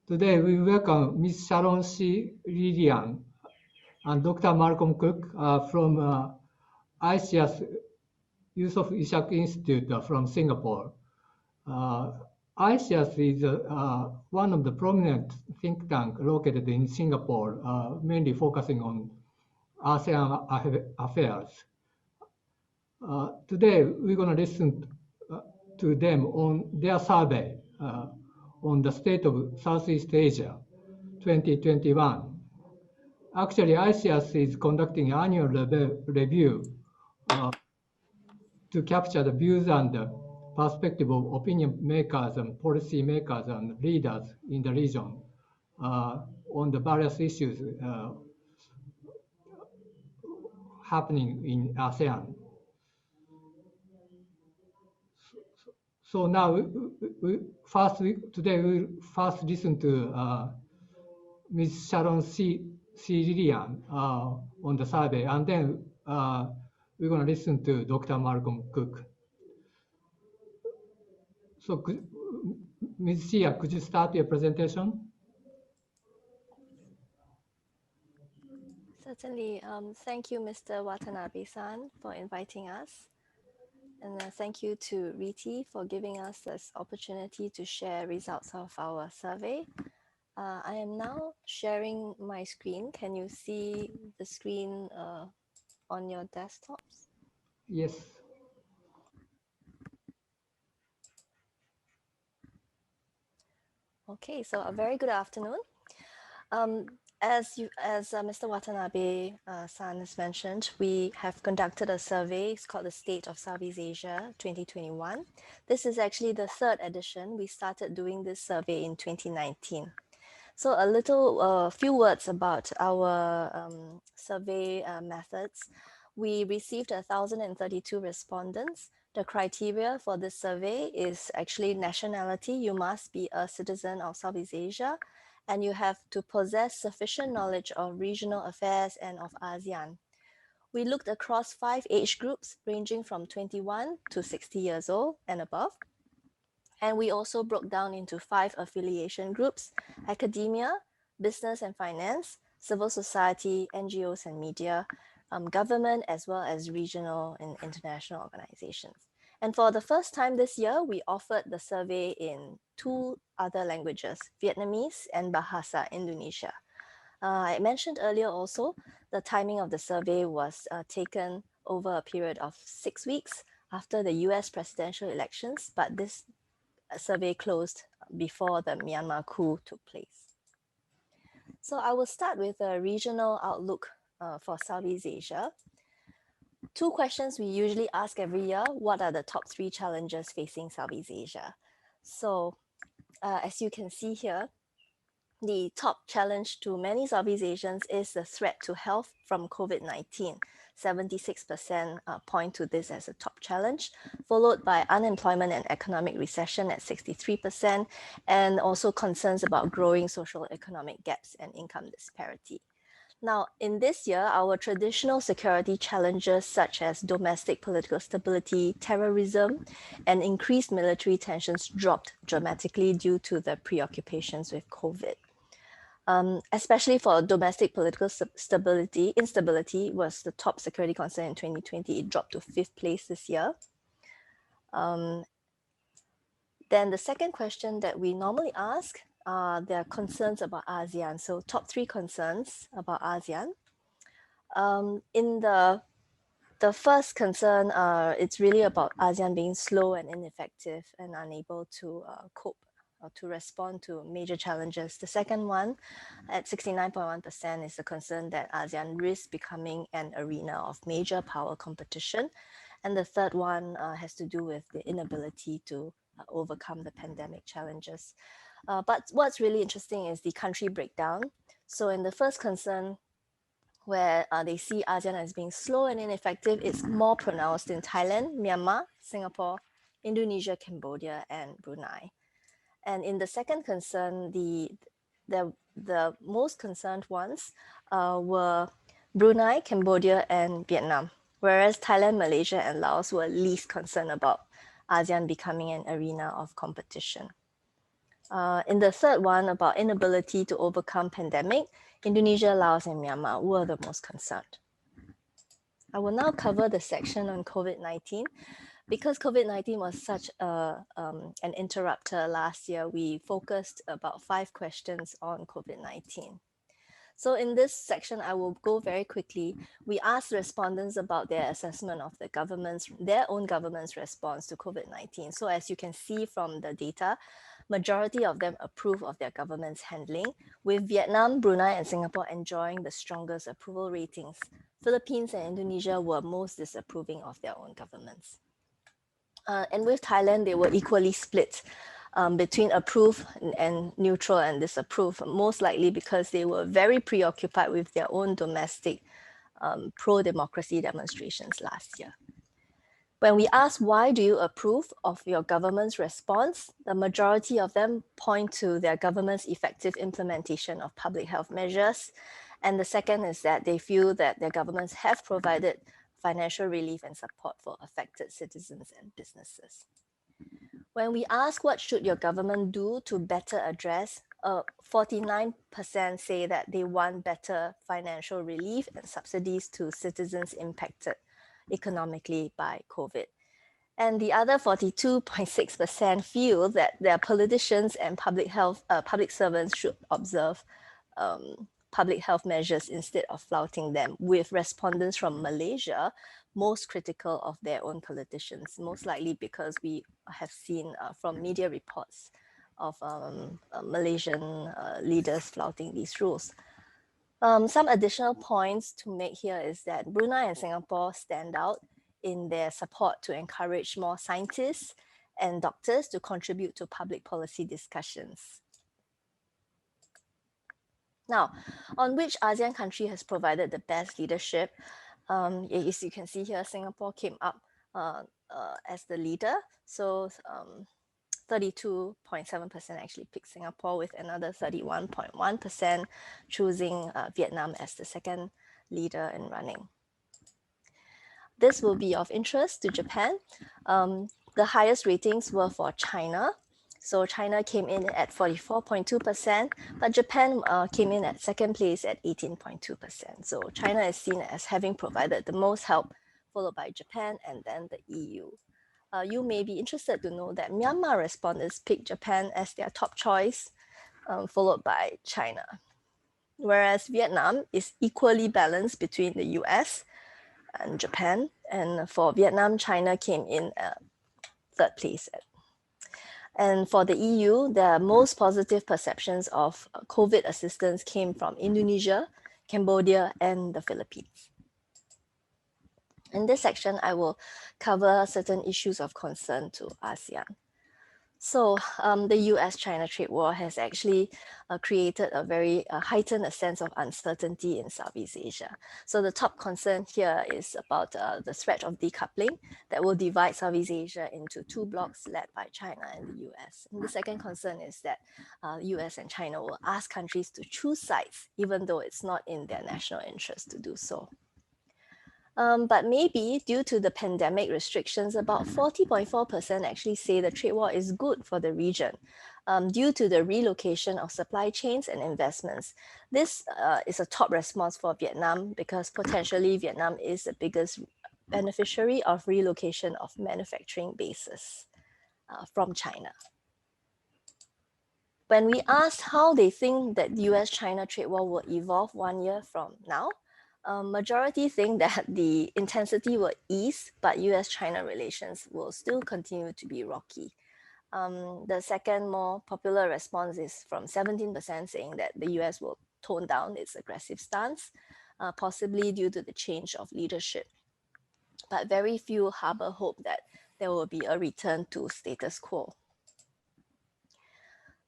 Today we welcome Ms. Sharon Seah and Dr. Malcolm Cook from ISEAS-Yusof Ishak Institute from Singapore. ISEAS is one of the prominent think tanks located in Singapore, mainly focusing on ASEAN affairs. Today, we're going to listen to them on their survey on the state of Southeast Asia 2021. Actually, ICS is conducting an annual review to capture the views and the perspective of opinion makers and policy makers and leaders in the region on the various issues happening in ASEAN. So now, today we first listen to Ms. Sharon Seah on the survey, and then we're going to listen to Dr. Malcolm Cook. So, Ms. Seah, could you start your presentation? Certainly. Thank you, Mr. Watanabe-san, for inviting us. And thank you to Riti for giving us this opportunity to share results of our survey. I am now sharing my screen. Can you see the screen on your desktops? Yes. Okay, so a very good afternoon. As Mr. Watanabe-san has mentioned, we have conducted a survey. It's called the State of Southeast Asia 2021. This is actually the third edition. We started doing this survey in 2019. So a few words about our survey methods. We received 1,032 respondents. The criteria for this survey is actually nationality. You must be a citizen of Southeast Asia, and you have to possess sufficient knowledge of regional affairs and of ASEAN. We looked across 5 age groups ranging from 21 to 60 years old and above. And we also broke down into 5 affiliation groups: academia, business and finance, civil society, NGOs and media, government, as well as regional and international organizations. And for the first time this year, we offered the survey in 2 other languages, Vietnamese and Bahasa Indonesia. I mentioned earlier also, the timing of the survey was taken over a period of 6 weeks after the US presidential elections, but this survey closed before the Myanmar coup took place. So I will start with a regional outlook for Southeast Asia. 2 questions we usually ask every year: what are the top 3 challenges facing Southeast Asia? So as you can see here, the top challenge to many Southeast Asians is the threat to health from COVID-19. 76% point to this as a top challenge, followed by unemployment and economic recession at 63%, and also concerns about growing social economic gaps and income disparity. Now, in this year, our traditional security challenges such as domestic political stability, terrorism, and increased military tensions dropped dramatically due to the preoccupations with COVID. Especially for domestic political instability was the top security concern in 2020. It dropped to 5th place this year. Then the second question that we normally ask there are concerns about ASEAN. So top 3 concerns about ASEAN. In the first concern, it's really about ASEAN being slow and ineffective and unable to cope or to respond to major challenges. The second one, at 69.1%, is the concern that ASEAN risks becoming an arena of major power competition. And the third one has to do with the inability to overcome the pandemic challenges. But what's really interesting is the country breakdown. So in the first concern, where they see ASEAN as being slow and ineffective, it's more pronounced in Thailand, Myanmar, Singapore, Indonesia, Cambodia, and Brunei. And in the second concern, the most concerned ones were Brunei, Cambodia, and Vietnam, whereas Thailand, Malaysia, and Laos were least concerned about ASEAN becoming an arena of competition. In the third one, about inability to overcome pandemic, Indonesia, Laos, and Myanmar were the most concerned. I will now cover the section on COVID-19. Because COVID-19 was such an interrupter last year, we focused about 5 questions on COVID-19. So in this section, I will go very quickly. We asked respondents about their assessment of their own government's response to COVID-19. So as you can see from the data, majority of them approve of their government's handling, with Vietnam, Brunei, and Singapore enjoying the strongest approval ratings. Philippines and Indonesia were most disapproving of their own governments. And with Thailand, they were equally split between approve and neutral and disapprove, most likely because they were very preoccupied with their own domestic pro-democracy demonstrations last year. When we ask why do you approve of your government's response, the majority of them point to their government's effective implementation of public health measures. And the second is that they feel that their governments have provided financial relief and support for affected citizens and businesses. When we ask what should your government do to better address, 49% say that they want better financial relief and subsidies to citizens impacted economically by COVID. And the other 42.6% feel that their politicians and public servants should observe public health measures instead of flouting them, with respondents from Malaysia most critical of their own politicians, most likely because we have seen from media reports of Malaysian leaders flouting these rules. Some additional points to make here is that Brunei and Singapore stand out in their support to encourage more scientists and doctors to contribute to public policy discussions. Now, on which ASEAN country has provided the best leadership? As you can see here, Singapore came up as the leader. So 32.7% actually picked Singapore, with another 31.1% choosing Vietnam as the second leader in running. This will be of interest to Japan. The highest ratings were for China. So China came in at 44.2%, but Japan came in at second place at 18.2%. So China is seen as having provided the most help, followed by Japan and then the EU. You may be interested to know that Myanmar respondents picked Japan as their top choice, followed by China. Whereas Vietnam is equally balanced between the US and Japan. And for Vietnam, China came in at third place. And for the EU, the most positive perceptions of COVID assistance came from Indonesia, Cambodia, and the Philippines. In this section, I will cover certain issues of concern to ASEAN. So the US-China trade war has actually created a very heightened sense of uncertainty in Southeast Asia. So the top concern here is about the threat of decoupling that will divide Southeast Asia into 2 blocks led by China and the US. And the second concern is that US and China will ask countries to choose sides, even though it's not in their national interest to do so. But maybe due to the pandemic restrictions, about 40.4% actually say the trade war is good for the region due to the relocation of supply chains and investments. This is a top response for Vietnam because potentially Vietnam is the biggest beneficiary of relocation of manufacturing bases from China. When we asked how they think that the US-China trade war will evolve 1 year from now, majority think that the intensity will ease, but US-China relations will still continue to be rocky. The second more popular response is from 17% saying that the US will tone down its aggressive stance, possibly due to the change of leadership. But very few harbor hope that there will be a return to status quo.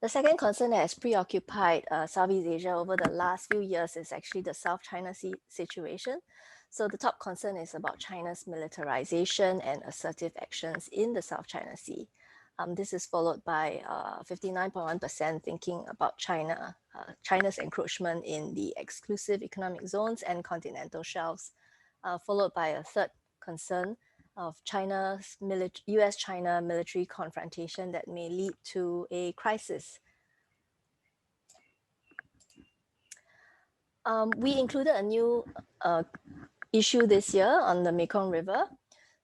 The second concern that has preoccupied Southeast Asia over the last few years is actually the South China Sea situation. So the top concern is about China's militarization and assertive actions in the South China Sea. This is followed by 59.1% thinking about China's encroachment in the exclusive economic zones and continental shelves, followed by a third concern of US-China military confrontation that may lead to a crisis We included a new issue this year on the Mekong River.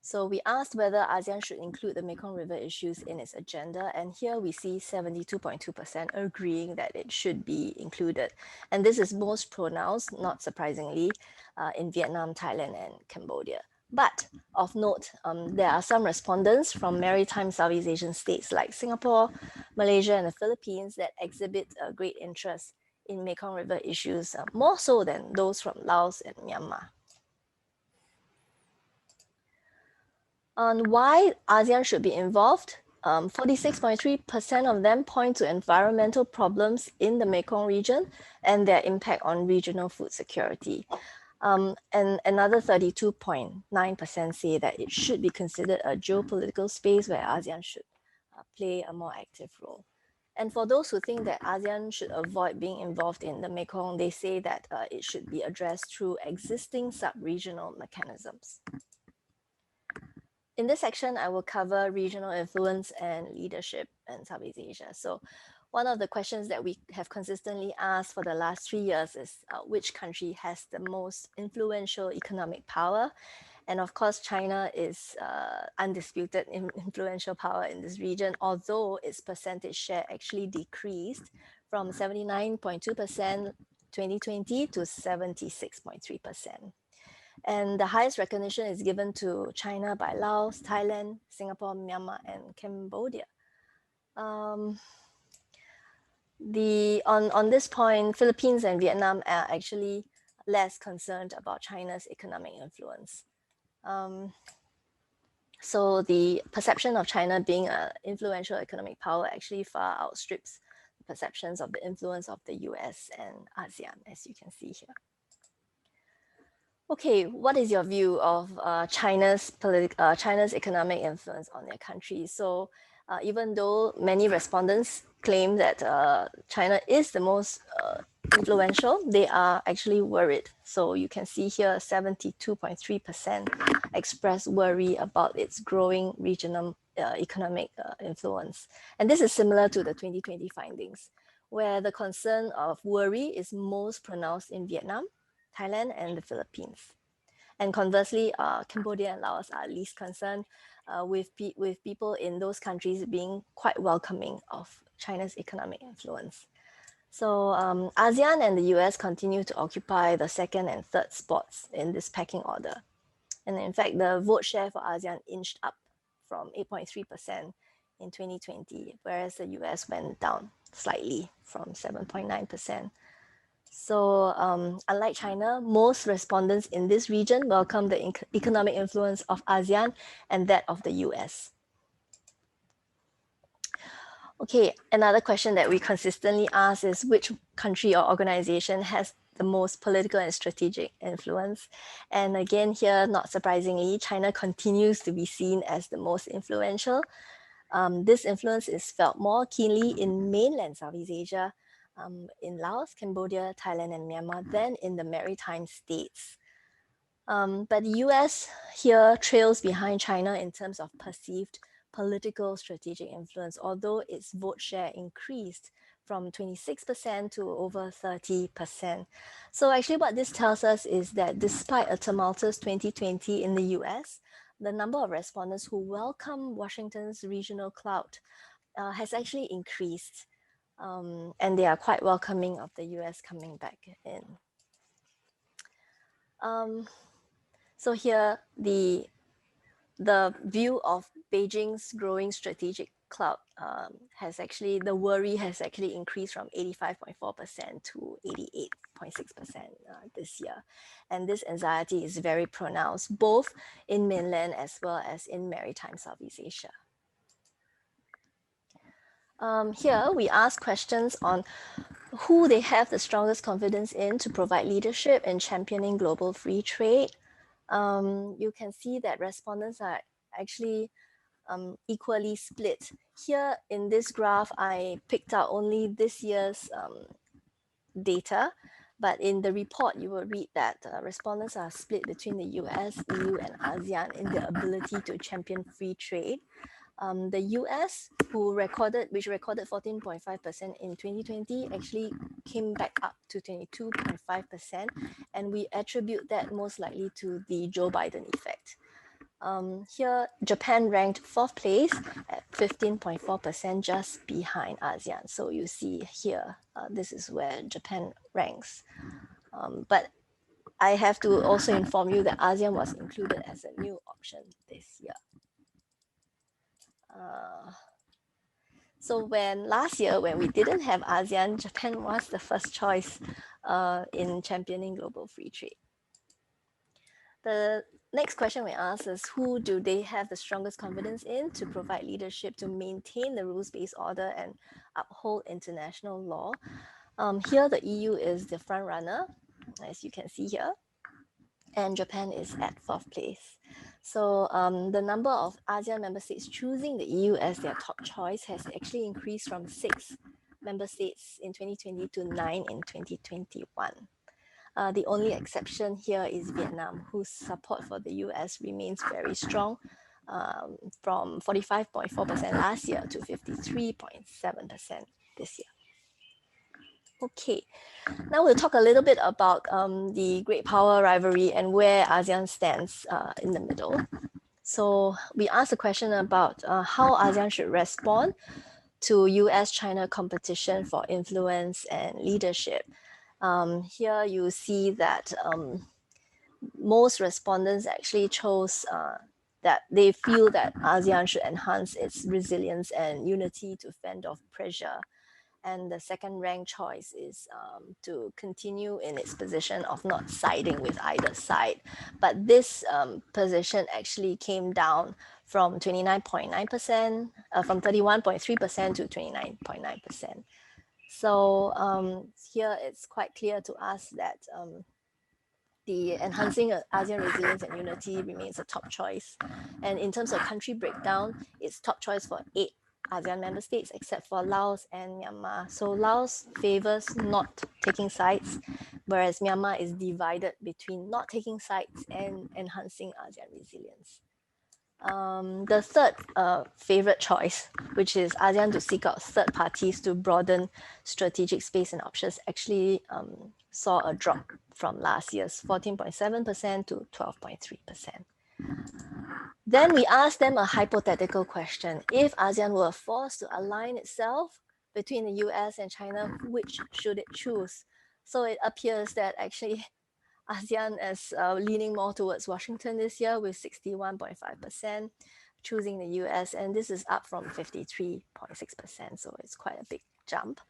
So we asked whether ASEAN should include the Mekong River issues in its agenda. And here we see 72.2% agreeing that it should be included. And this is most pronounced, not surprisingly, in Vietnam, Thailand, and Cambodia. But of note, there are some respondents from maritime Southeast Asian states like Singapore, Malaysia, and the Philippines that exhibit a great interest in Mekong River issues, more so than those from Laos and Myanmar. On why ASEAN should be involved, 46.3% of them point to environmental problems in the Mekong region and their impact on regional food security. And another 32.9% say that it should be considered a geopolitical space where ASEAN should play a more active role. And for those who think that ASEAN should avoid being involved in the Mekong, they say that it should be addressed through existing sub-regional mechanisms. In this section, I will cover regional influence and leadership in Southeast Asia. So one of the questions that we have consistently asked for the last 3 years is which country has the most influential economic power? And of course, China is undisputed influential power in this region, although its percentage share actually decreased from 79.2% 2020 to 76.3%. And the highest recognition is given to China by Laos, Thailand, Singapore, Myanmar, and Cambodia. On this point, Philippines and Vietnam are actually less concerned about China's economic influence. So the perception of China being an influential economic power actually far outstrips the perceptions of the influence of the US and ASEAN, as you can see here. Okay, what is your view of China's economic influence on their country? So even though many respondents claim that China is the most influential, they are actually worried. So you can see here 72.3% express worry about its growing regional economic influence. And this is similar to the 2020 findings, where the concern of worry is most pronounced in Vietnam, Thailand, and the Philippines. And conversely, Cambodia and Laos are least concerned, with people in those countries being quite welcoming of China's economic influence. So ASEAN and the US continue to occupy the second and third spots in this pecking order. And in fact, the vote share for ASEAN inched up from 8.3% in 2020, whereas the US went down slightly from 7.9%. So unlike China, most respondents in this region welcome the economic influence of ASEAN and that of the US. Okay, another question that we consistently ask is which country or organization has the most political and strategic influence? And again, here, not surprisingly, China continues to be seen as the most influential. This influence is felt more keenly in mainland Southeast Asia, in Laos, Cambodia, Thailand, and Myanmar than in the maritime states. But the US here trails behind China in terms of perceived political strategic influence, although its vote share increased from 26% to over 30%. So actually what this tells us is that despite a tumultuous 2020 in the US, the number of respondents who welcome Washington's regional clout has actually increased. And they are quite welcoming of the US coming back in. So here, the view of Beijing's growing strategic clout the worry has actually increased from 85.4% to 88.6% this year. And this anxiety is very pronounced, both in mainland as well as in maritime Southeast Asia. Here we ask questions on who they have the strongest confidence in to provide leadership in championing global free trade. You can see that respondents are actually equally split. Here in this graph, I picked out only this year's data, but in the report, you will read that respondents are split between the US, EU, and ASEAN in their ability to champion free trade. The US, which recorded 14.5% in 2020, actually came back up to 22.5%, and we attribute that most likely to the Joe Biden effect. Here, Japan ranked 4th place at 15.4%, just behind ASEAN. So you see here, this is where Japan ranks. But I have to also inform you that ASEAN was included as a new option this year. So last year, when we didn't have ASEAN, Japan was the first choice in championing global free trade. The next question we ask is, who do they have the strongest confidence in to provide leadership to maintain the rules-based order and uphold international law? Here, the EU is the front runner, as you can see here, and Japan is at 4th place. So the number of ASEAN member states choosing the EU as their top choice has actually increased from 6 member states in 2020 to 9 in 2021. The only exception here is Vietnam, whose support for the US remains very strong, from 45.4% last year to 53.7% this year. Okay, now we'll talk a little bit about the great power rivalry and where ASEAN stands in the middle. So we asked a question about how ASEAN should respond to US-China competition for influence and leadership. Here you see that most respondents actually chose that they feel that ASEAN should enhance its resilience and unity to fend off pressure. And the second ranked choice is to continue in its position of not siding with either side. But this position actually came down from 29.9%, from 31.3% to 29.9%. So here it's quite clear to us that the enhancing ASEAN resilience and unity remains a top choice. And in terms of country breakdown, it's top choice for 8 ASEAN member states, except for Laos and Myanmar. So Laos favors not taking sides, whereas Myanmar is divided between not taking sides and enhancing ASEAN resilience. The third favorite choice, which is ASEAN to seek out third parties to broaden strategic space and options, actually saw a drop from last year's 14.7% to 12.3%. Then we asked them a hypothetical question. If ASEAN were forced to align itself between the US and China, which should it choose? So it appears that actually ASEAN is leaning more towards Washington this year with 61.5%, choosing the US, and this is up from 53.6%, so it's quite a big jump.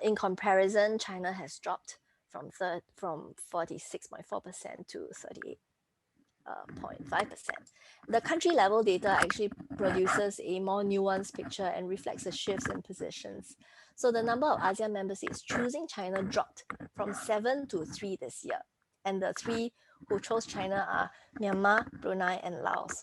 In comparison, China has dropped from 46.4% to 38.5%. The country level data actually produces a more nuanced picture and reflects the shifts in positions. So the number of ASEAN member states choosing China dropped from 7 to 3 this year. And the 3 who chose China are Myanmar, Brunei, and Laos.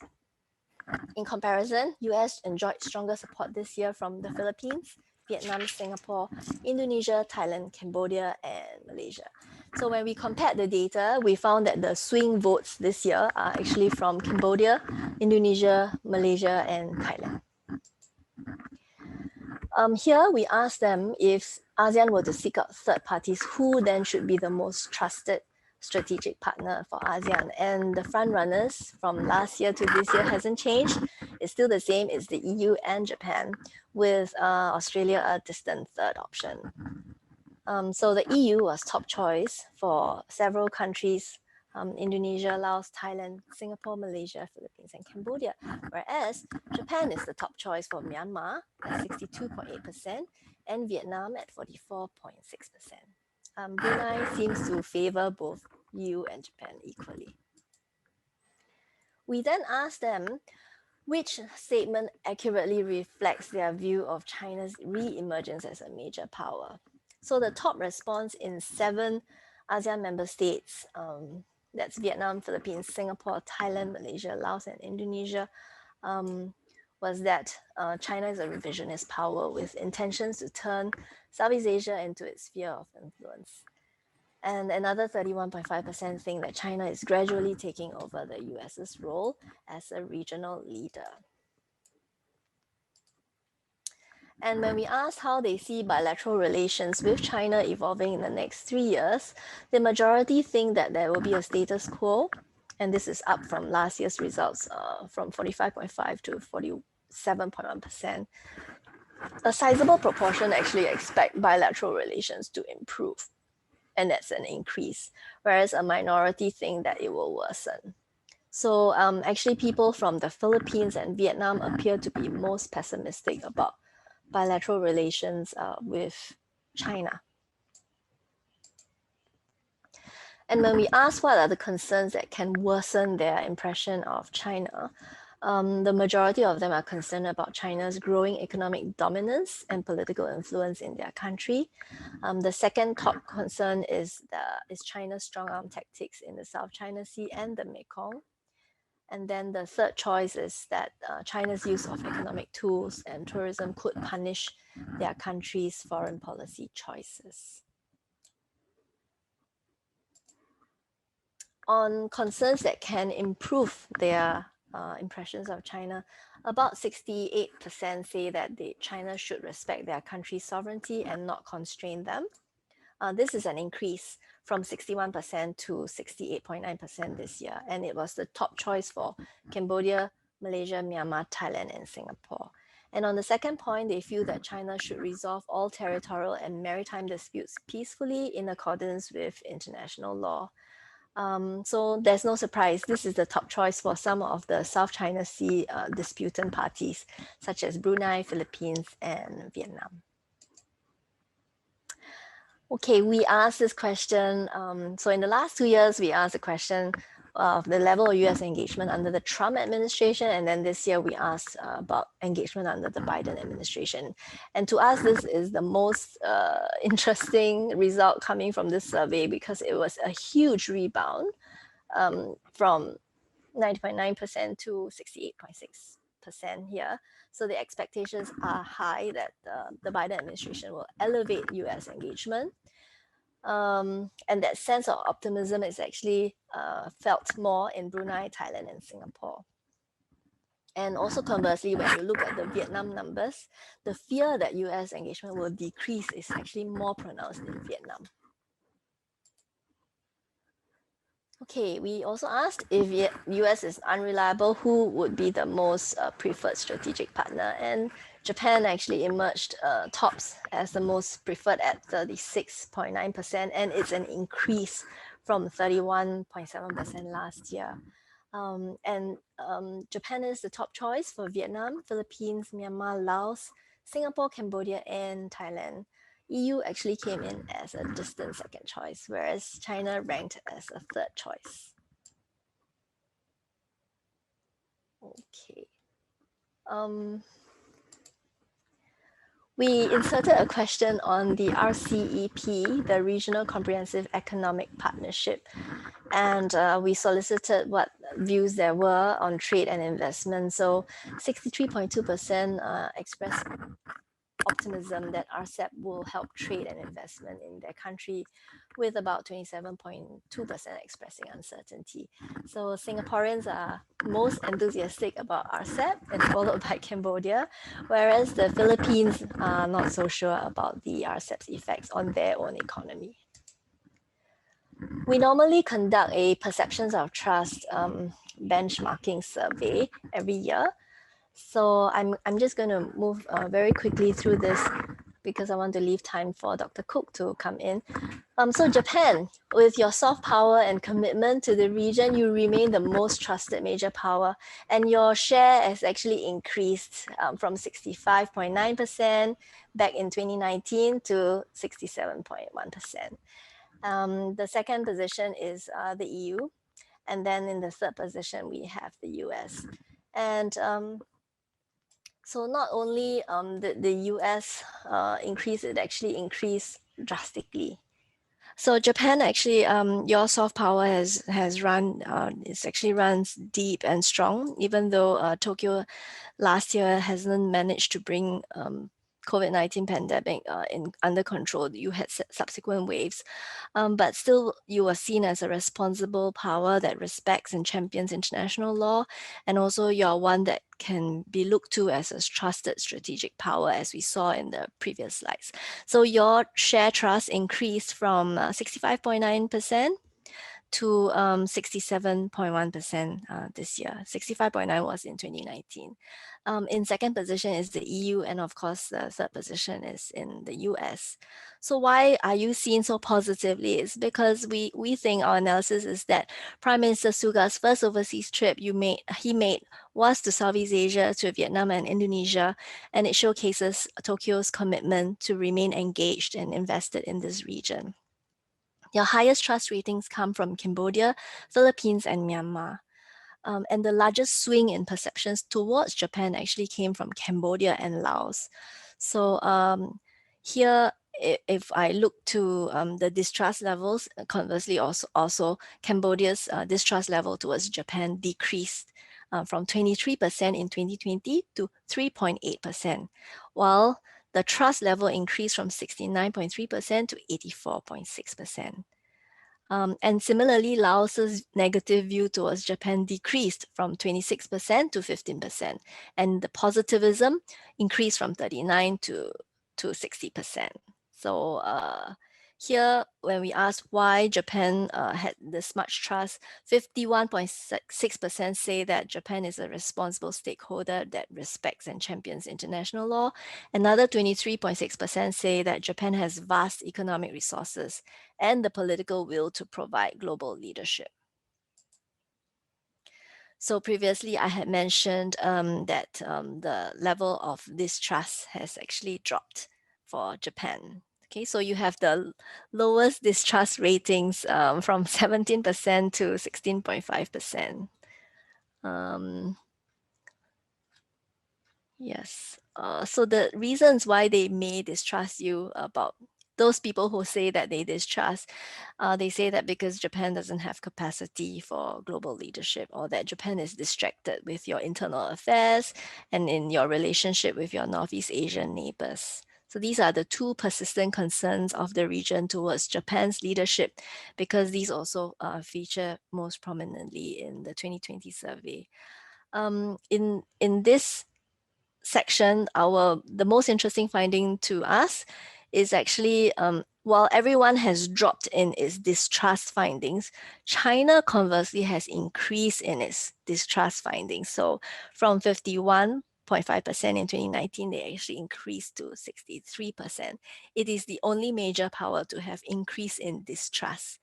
In comparison, US enjoyed stronger support this year from the Philippines, Vietnam, Singapore, Indonesia, Thailand, Cambodia, and Malaysia. So when we compared the data, we found that the swing votes this year are actually from Cambodia, Indonesia, Malaysia, and Thailand. Here we asked them, if ASEAN were to seek out third parties, who then should be the most trusted strategic partner for ASEAN? And the front runners from last year to this year hasn't changed. It's still the same. It's the EU and Japan, with Australia a distant third option. So the EU was top choice for several countries, Indonesia, Laos, Thailand, Singapore, Malaysia, Philippines, and Cambodia, whereas Japan is the top choice for Myanmar at 62.8% and Vietnam at 44.6%. Brunei seems to favor both EU and Japan equally. We then asked them which statement accurately reflects their view of China's re-emergence as a major power. So the top response in 7 ASEAN member states, that's Vietnam, Philippines, Singapore, Thailand, Malaysia, Laos, and Indonesia, was that China is a revisionist power with intentions to turn Southeast Asia into its sphere of influence. And another 31.5% think that China is gradually taking over the US's role as a regional leader. And when we asked how they see bilateral relations with China evolving in the next 3 years, the majority think that there will be a status quo. And this is up from last year's results from 45.5 to 47.1%. A sizable proportion actually expect bilateral relations to improve, and that's an increase, whereas a minority think that it will worsen. So actually people from the Philippines and Vietnam appear to be most pessimistic about bilateral relations with China. And when we ask what are the concerns that can worsen their impression of China, the majority of them are concerned about China's growing economic dominance and political influence in their country. The second top concern is China's strong arm tactics in the South China Sea and the Mekong. And then the third choice is that China's use of economic tools and tourism could punish their country's foreign policy choices. On concerns that can improve their impressions of China, about 68% say that China should respect their country's sovereignty and not constrain them. This is an increase from 61% to 68.9% this year, and it was the top choice for Cambodia, Malaysia, Myanmar, Thailand, and Singapore. And on the second point, they feel that China should resolve all territorial and maritime disputes peacefully in accordance with international law. So there's no surprise, this is the top choice for some of the South China Sea disputant parties, such as Brunei, Philippines, and Vietnam. Okay, we asked this question. So in the last 2 years, we asked the question of the level of US engagement under the Trump administration. And then this year we asked about engagement under the Biden administration. And to us, this is the most interesting result coming from this survey because it was a huge rebound from 90.9% to 68.6% here. So the expectations are high that the Biden administration will elevate US engagement. And that sense of optimism is actually felt more in Brunei, Thailand, and Singapore. And also conversely, when you look at the Vietnam numbers, the fear that US engagement will decrease is actually more pronounced in Vietnam. Okay, we also asked if US is unreliable, who would be the most preferred strategic partner? And Japan actually emerged tops as the most preferred at 36.9%, and it's an increase from 31.7% last year. Japan is the top choice for Vietnam, Philippines, Myanmar, Laos, Singapore, Cambodia, and Thailand. EU actually came in as a distant second choice, whereas China ranked as a third choice. Okay. We inserted a question on the RCEP, the Regional Comprehensive Economic Partnership, and we solicited what views there were on trade and investment. So 63.2% expressed optimism that RCEP will help trade and investment in their country, with about 27.2% expressing uncertainty. So Singaporeans are most enthusiastic about RCEP and followed by Cambodia, whereas the Philippines are not so sure about the RCEP's effects on their own economy. We normally conduct a perceptions of trust benchmarking survey every year. So I'm just going to move very quickly through this because I want to leave time for Dr. Cook to come in. So Japan, with your soft power and commitment to the region, you remain the most trusted major power, and your share has actually increased from 65.9% back in 2019 to 67.1%. The second position is the EU, and then in the third position we have the US. And so not only the US increase, it actually increased drastically. So Japan actually, your soft power has run, it actually runs deep and strong, even though Tokyo last year hasn't managed to bring COVID-19 pandemic under control, you had subsequent waves, but still you were seen as a responsible power that respects and champions international law, and also you're one that can be looked to as a trusted strategic power, as we saw in the previous slides. So your share trust increased from 65.9% to 67.1% this year. 65.9 was in 2019. In second position is the EU, and of course the third position is in the US. So why are you seen so positively? It's because we think, our analysis is that Prime Minister Suga's first overseas trip he made was to Southeast Asia, to Vietnam and Indonesia, and it showcases Tokyo's commitment to remain engaged and invested in this region. Your highest trust ratings come from Cambodia, Philippines, and Myanmar. And the largest swing in perceptions towards Japan actually came from Cambodia and Laos. So here, if I look to the distrust levels, conversely also Cambodia's distrust level towards Japan decreased from 23% in 2020 to 3.8%, while the trust level increased from 69.3% to 84.6%. And similarly, Laos's negative view towards Japan decreased from 26% to 15%, and the positivism increased from 39% to 60%. So here, when we ask why Japan had this much trust, 51.6% say that Japan is a responsible stakeholder that respects and champions international law. Another 23.6% say that Japan has vast economic resources and the political will to provide global leadership. So previously I had mentioned that the level of distrust has actually dropped for Japan. Okay, so you have the lowest distrust ratings from 17% to 16.5%. Yes, so the reasons why they may distrust you, about those people who say that they distrust, they say that because Japan doesn't have capacity for global leadership, or that Japan is distracted with your internal affairs and in your relationship with your Northeast Asian neighbors. So these are the two persistent concerns of the region towards Japan's leadership, because these also feature most prominently in the 2020 survey. In this section, the most interesting finding to us is actually, while everyone has dropped in its distrust findings, China conversely has increased in its distrust findings. So from 51.5% in 2019, they actually increased to 63%. It is the only major power to have increase in distrust.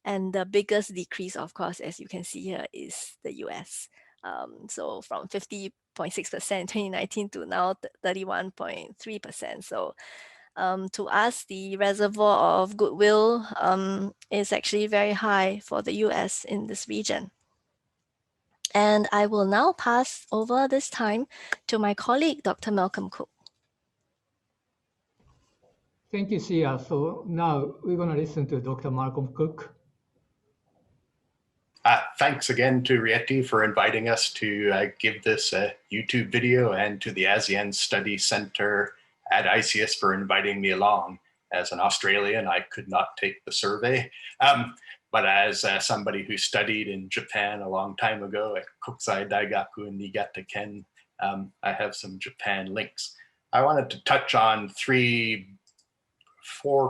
And the biggest decrease, of course, as you can see here, is the US. So from 50.6% in 2019 to now 31.3%. So to us, the reservoir of goodwill is actually very high for the US in this region. And I will now pass over this time to my colleague, Dr. Malcolm Cook. Thank you, Seah. So now we're going to listen to Dr. Malcolm Cook. Thanks again to Rieti for inviting us to give this YouTube video, and to the ASEAN Study Center at ISEAS for inviting me along. As an Australian, I could not take the survey, but as somebody who studied in Japan a long time ago at Kokusai Daigaku in Niigata-ken, I have some Japan links. I wanted to touch on 4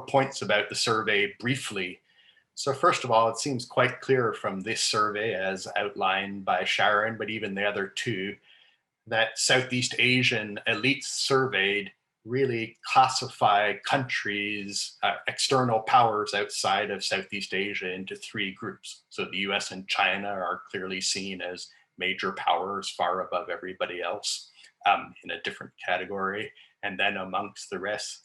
points about the survey briefly. So first of all, it seems quite clear from this survey, as outlined by Sharon, but even the other two, that Southeast Asian elites surveyed really classify countries, external powers outside of Southeast Asia, into 3 groups. So the US and China are clearly seen as major powers far above everybody else, in a different category. And then amongst the rest,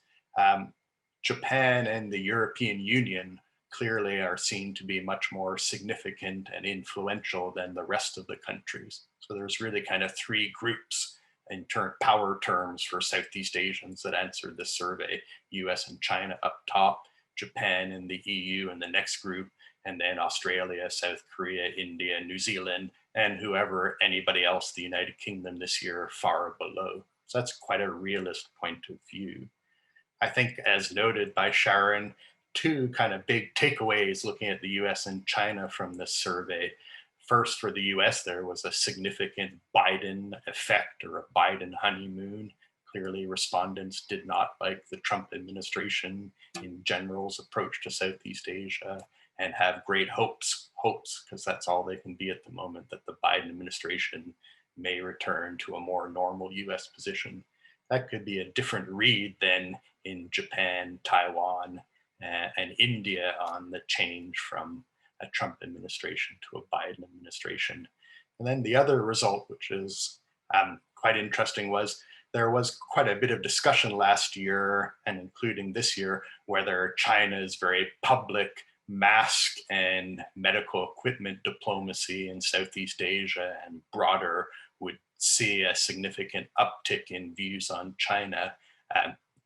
Japan and the European Union clearly are seen to be much more significant and influential than the rest of the countries. So there's really kind of 3 groups in power terms for Southeast Asians that answered this survey: US and China up top, Japan and the EU in the next group, and then Australia, South Korea, India, New Zealand, and anybody else, the United Kingdom this year, far below. So that's quite a realist point of view. I think, as noted by Sharon, two kind of big takeaways looking at the US and China from this survey. First, for the US, there was a significant Biden effect or a Biden honeymoon. Clearly, respondents did not like the Trump administration in general's approach to Southeast Asia and have great hopes, because that's all they can be at the moment, that the Biden administration may return to a more normal US position. That could be a different read than in Japan, Taiwan, and India on the change from a Trump administration to a Biden administration. And then the other result, which is quite interesting, was there was quite a bit of discussion last year, and including this year, whether China's very public mask and medical equipment diplomacy in Southeast Asia and broader would see a significant uptick in views on China,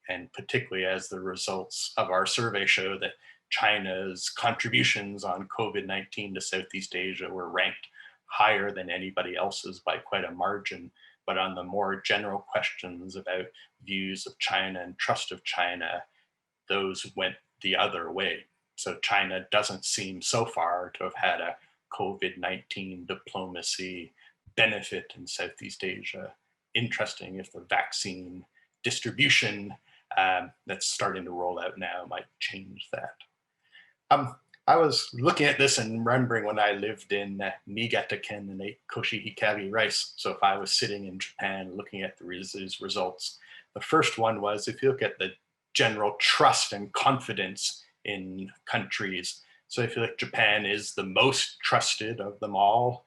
and particularly as the results of our survey show that China's contributions on COVID-19 to Southeast Asia were ranked higher than anybody else's by quite a margin. But on the more general questions about views of China and trust of China, those went the other way. So China doesn't seem so far to have had a COVID-19 diplomacy benefit in Southeast Asia. Interesting if the vaccine distribution that's starting to roll out now might change that. I was looking at this and remembering when I lived in Niigataken and ate koshi hikabi rice. So if I was sitting in Japan looking at these results, the first one was, if you look at the general trust and confidence in countries. So I feel like Japan is the most trusted of them all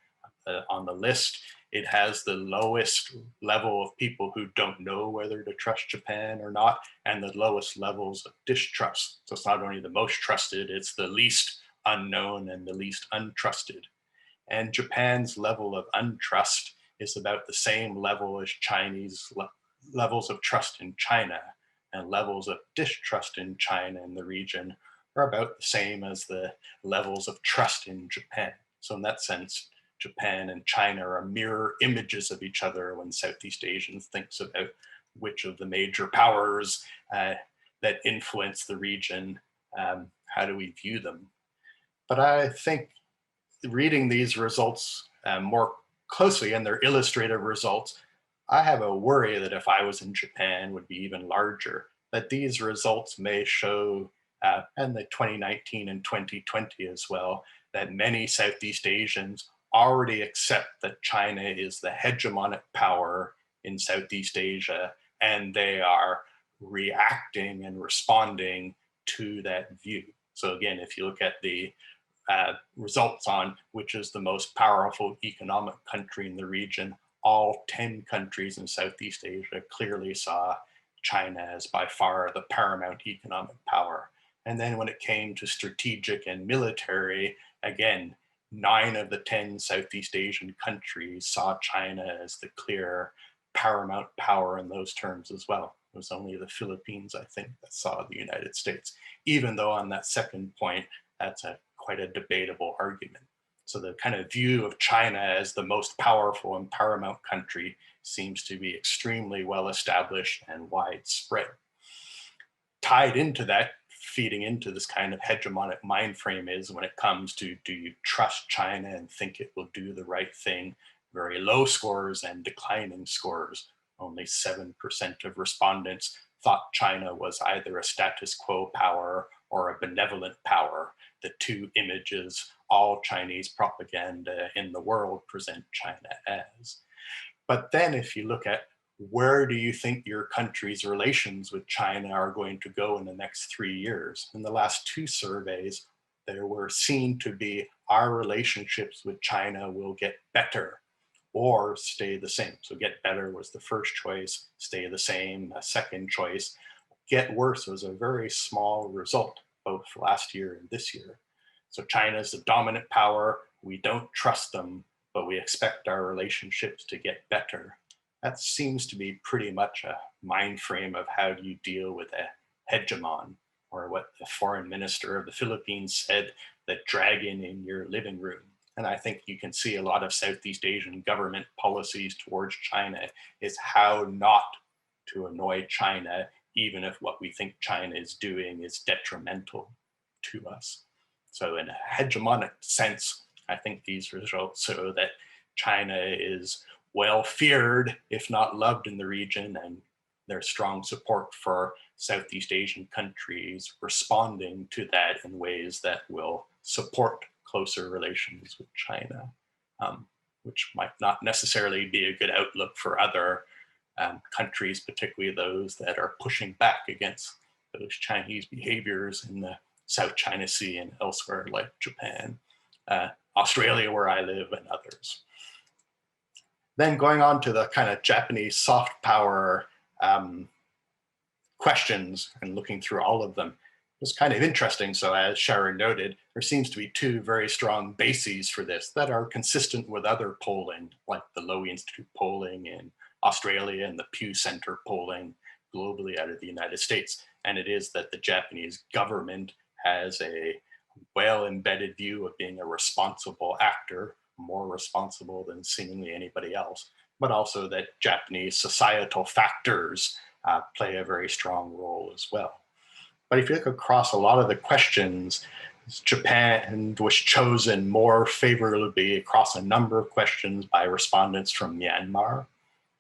on the list. It has the lowest level of people who don't know whether to trust Japan or not, and the lowest levels of distrust. So it's not only the most trusted, it's the least unknown and the least untrusted. And Japan's level of untrust is about the same level as Chinese levels of trust in China, and levels of distrust in China and the region are about the same as the levels of trust in Japan. So in that sense, Japan and China are mirror images of each other when Southeast Asians thinks about which of the major powers that influence the region, how do we view them? But I think reading these results more closely, and their illustrative results, I have a worry that if I was in Japan would be even larger, that these results may show, and the 2019 and 2020 as well, that many Southeast Asians already accept that China is the hegemonic power in Southeast Asia, and they are reacting and responding to that view. So again, if you look at the results on which is the most powerful economic country in the region, all 10 countries in Southeast Asia clearly saw China as by far the paramount economic power. And then when it came to strategic and military, again, 9 of the 10 Southeast Asian countries saw China as the clear paramount power in those terms as well. It was only the Philippines, I think, that saw the United States, even though on that second point, that's quite a debatable argument. So the kind of view of China as the most powerful and paramount country seems to be extremely well established and widespread. Tied into that, feeding into this kind of hegemonic mind frame is when it comes to, do you trust China and think it will do the right thing? Very low scores and declining scores. Only 7% of respondents thought China was either a status quo power or a benevolent power, the two images all Chinese propaganda in the world present China as. But then if you look at where do you think your country's relations with China are going to go in the next 3 years? In the last 2 surveys, there were seen to be our relationships with China will get better or stay the same. So get better was the first choice, stay the same, a second choice. Get worse was a very small result, both last year and this year. So China's the dominant power. We don't trust them, but we expect our relationships to get better. That seems to be pretty much a mind frame of how do you deal with a hegemon, or what the foreign minister of the Philippines said, the dragon in your living room. And I think you can see a lot of Southeast Asian government policies towards China is how not to annoy China, even if what we think China is doing is detrimental to us. So in a hegemonic sense, I think these results show that China is well feared, if not loved in the region, and there's strong support for Southeast Asian countries responding to that in ways that will support closer relations with China, which might not necessarily be a good outlook for other countries, particularly those that are pushing back against those Chinese behaviors in the South China Sea and elsewhere, like Japan, Australia, where I live, and others. Then going on to the kind of Japanese soft power questions and looking through all of them was kind of interesting. So as Sharon noted, there seems to be two very strong bases for this that are consistent with other polling, like the Lowy Institute polling in Australia and the Pew Center polling globally out of the United States. And it is that the Japanese government has a well-embedded view of being a responsible actor, more responsible than seemingly anybody else, but also that Japanese societal factors play a very strong role as well. But if you look across a lot of the questions, Japan was chosen more favorably across a number of questions by respondents from Myanmar.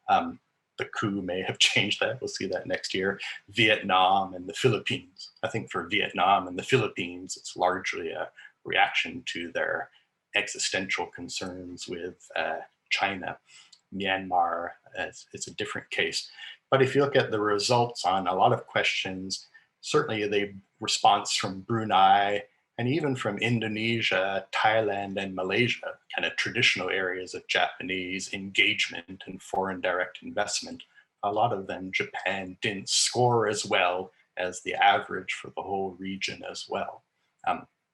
The coup may have changed that. We'll see that next year. Vietnam and the Philippines. I think for Vietnam and the Philippines, it's largely a reaction to their existential concerns with China. Myanmar, it's a different case. But if you look at the results on a lot of questions, certainly the response from Brunei and even from Indonesia, Thailand, and Malaysia, kind of traditional areas of Japanese engagement and foreign direct investment, a lot of them Japan didn't score as well as the average for the whole region as well.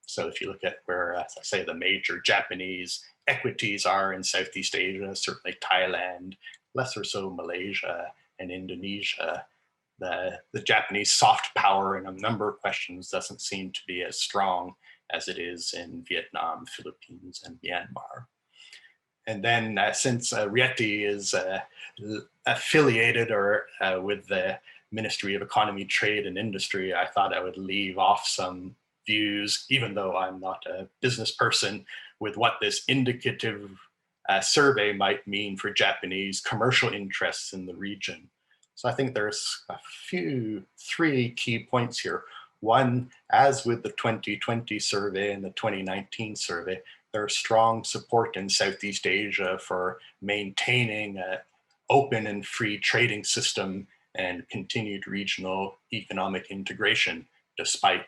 So if you look at where, as I say, the major Japanese equities are in Southeast Asia, certainly Thailand, lesser so Malaysia and Indonesia, the Japanese soft power in a number of questions doesn't seem to be as strong as it is in Vietnam, Philippines, and Myanmar. And then since Rieti is affiliated with the Ministry of Economy, Trade, and Industry, I thought I would leave off some views, even though I'm not a business person, with what this indicative survey might mean for Japanese commercial interests in the region. So I think there's three key points here. One, as with the 2020 survey and the 2019 survey, there's strong support in Southeast Asia for maintaining an open and free trading system and continued regional economic integration, despite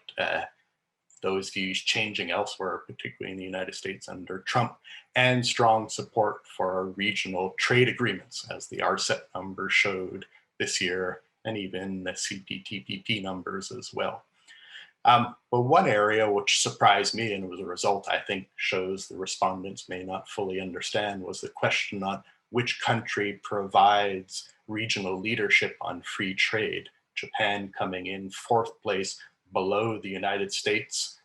those views changing elsewhere, particularly in the United States under Trump, and strong support for regional trade agreements, as the RCEP number showed this year, and even the CPTPP numbers as well. But one area which surprised me, and was a result I think shows the respondents may not fully understand, was the question on which country provides regional leadership on free trade. Japan coming in 4th place below the United States,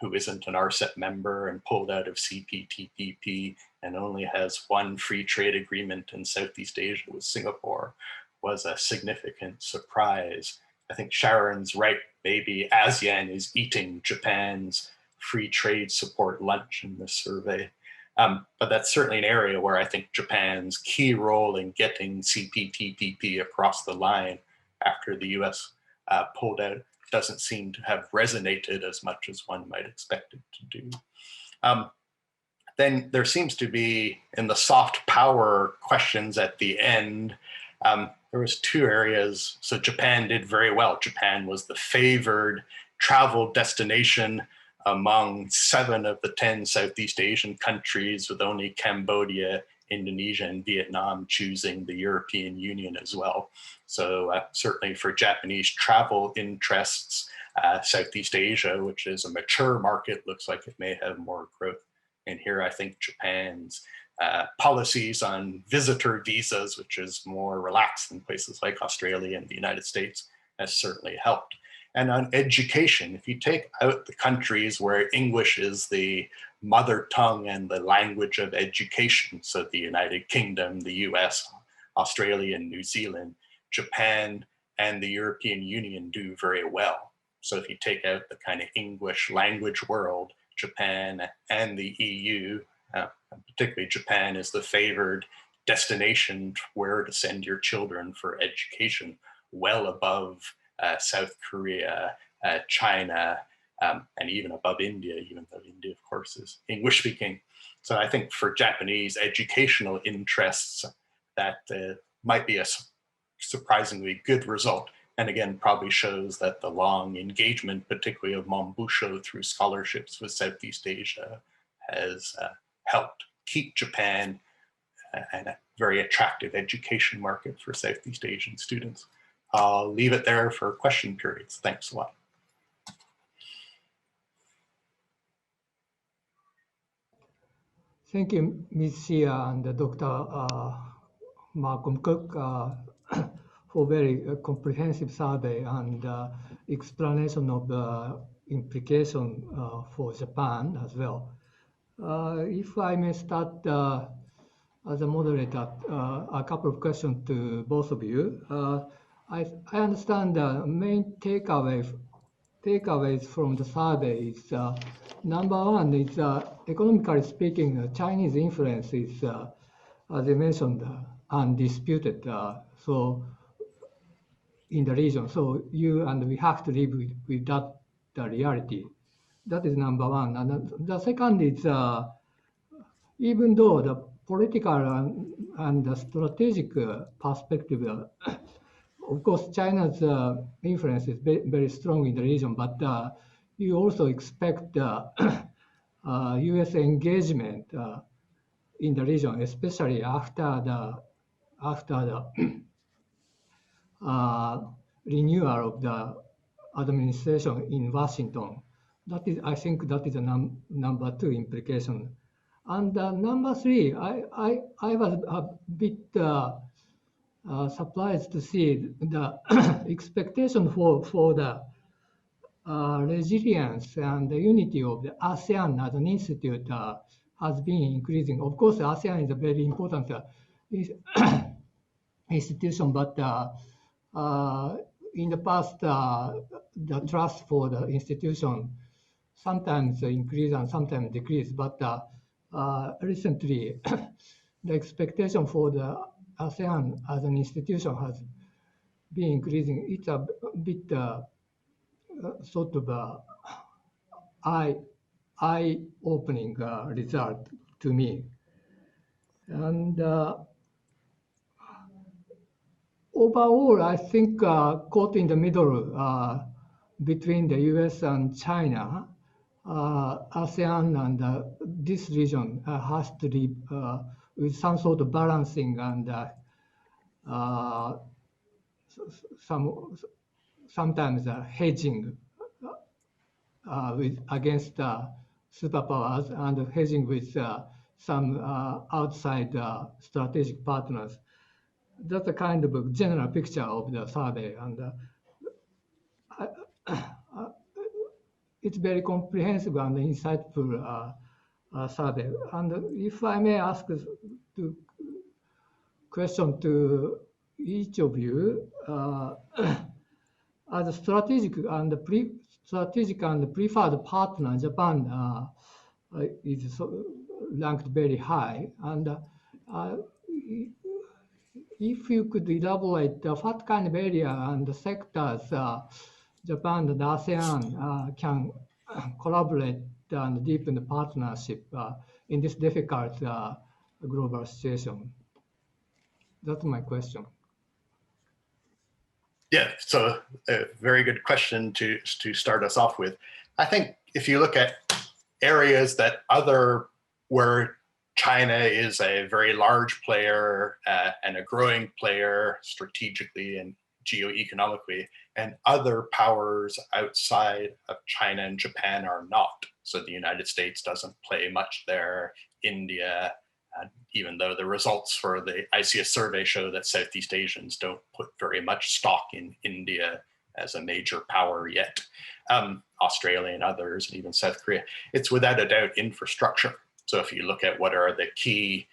who isn't an RCEP member and pulled out of CPTPP and only has one free trade agreement in Southeast Asia with Singapore, was a significant surprise. I think Sharon's right, maybe ASEAN is eating Japan's free trade support lunch in this survey. But that's certainly an area where I think Japan's key role in getting CPTPP across the line after the US pulled out doesn't seem to have resonated as much as one might expect it to do. Then there seems to be, in the soft power questions at the end, there was 2 areas. So Japan did very well. Japan was the favored travel destination among 7 of the 10 Southeast Asian countries, with only Cambodia, Indonesia, and Vietnam choosing the European Union as well. So certainly for Japanese travel interests, Southeast Asia, which is a mature market, looks like it may have more growth. And here I think Japan's policies on visitor visas, which is more relaxed in places like Australia and the United States, has certainly helped. And on education, if you take out the countries where English is the mother tongue and the language of education, so the United Kingdom, the US, Australia, and New Zealand, Japan and the European Union do very well. So if you take out the kind of English language world, Japan and the EU, particularly Japan, is the favored destination where to send your children for education, well above South Korea, China, and even above India, even though India, of course, is English speaking. So I think for Japanese educational interests, that might be a surprisingly good result. And again, probably shows that the long engagement, particularly of Monbusho through scholarships with Southeast Asia, has helped keep Japan a very attractive education market for Southeast Asian students. I'll leave it there for question periods. Thanks a lot. Thank you, Ms. Seah and Dr. Malcolm Cook for very comprehensive survey and explanation of the implication for Japan as well. If I may start as a moderator, a couple of questions to both of you. I understand the main takeaways from the survey is number one is economically speaking, Chinese influence is, as you mentioned, undisputed. So in the region, so you and we have to live with that the reality. That is number one. And the second is even though the political and the strategic perspective, of course, China's influence is very strong in the region, but you also expect U.S. engagement in the region, especially after the renewal of the administration in Washington. That is, I think, that is a number two implication. And number three, I was a bit surprised to see the expectation for the resilience and the unity of the ASEAN as an institute has been increasing. Of course, ASEAN is a very important institution, but in the past, the trust for the institution sometimes increase and sometimes decrease. But recently, the expectation for the ASEAN as an institution has been increasing. It's a bit sort of eye-opening result to me. And overall, I think caught in the middle between the US and China, ASEAN and this region has to live with some sort of balancing and sometimes hedging against superpowers and hedging with some outside strategic partners. That's a kind of a general picture of the survey, and it's very comprehensive and insightful survey. And if I may ask the question to each of you, as a strategic and preferred partner, Japan is ranked very high. And if you could elaborate what kind of area and the sectors Japan and ASEAN can collaborate and deepen the partnership in this difficult global situation. That's my question. Yeah, so a very good question to start us off with. I think if you look at areas where China is a very large player and a growing player strategically and geoeconomically, and other powers outside of China and Japan are not. So the United States doesn't play much there, India, even though the results for the ISEAS survey show that Southeast Asians don't put very much stock in India as a major power yet, Australia and others, and even South Korea. It's without a doubt infrastructure. So if you look at what are the key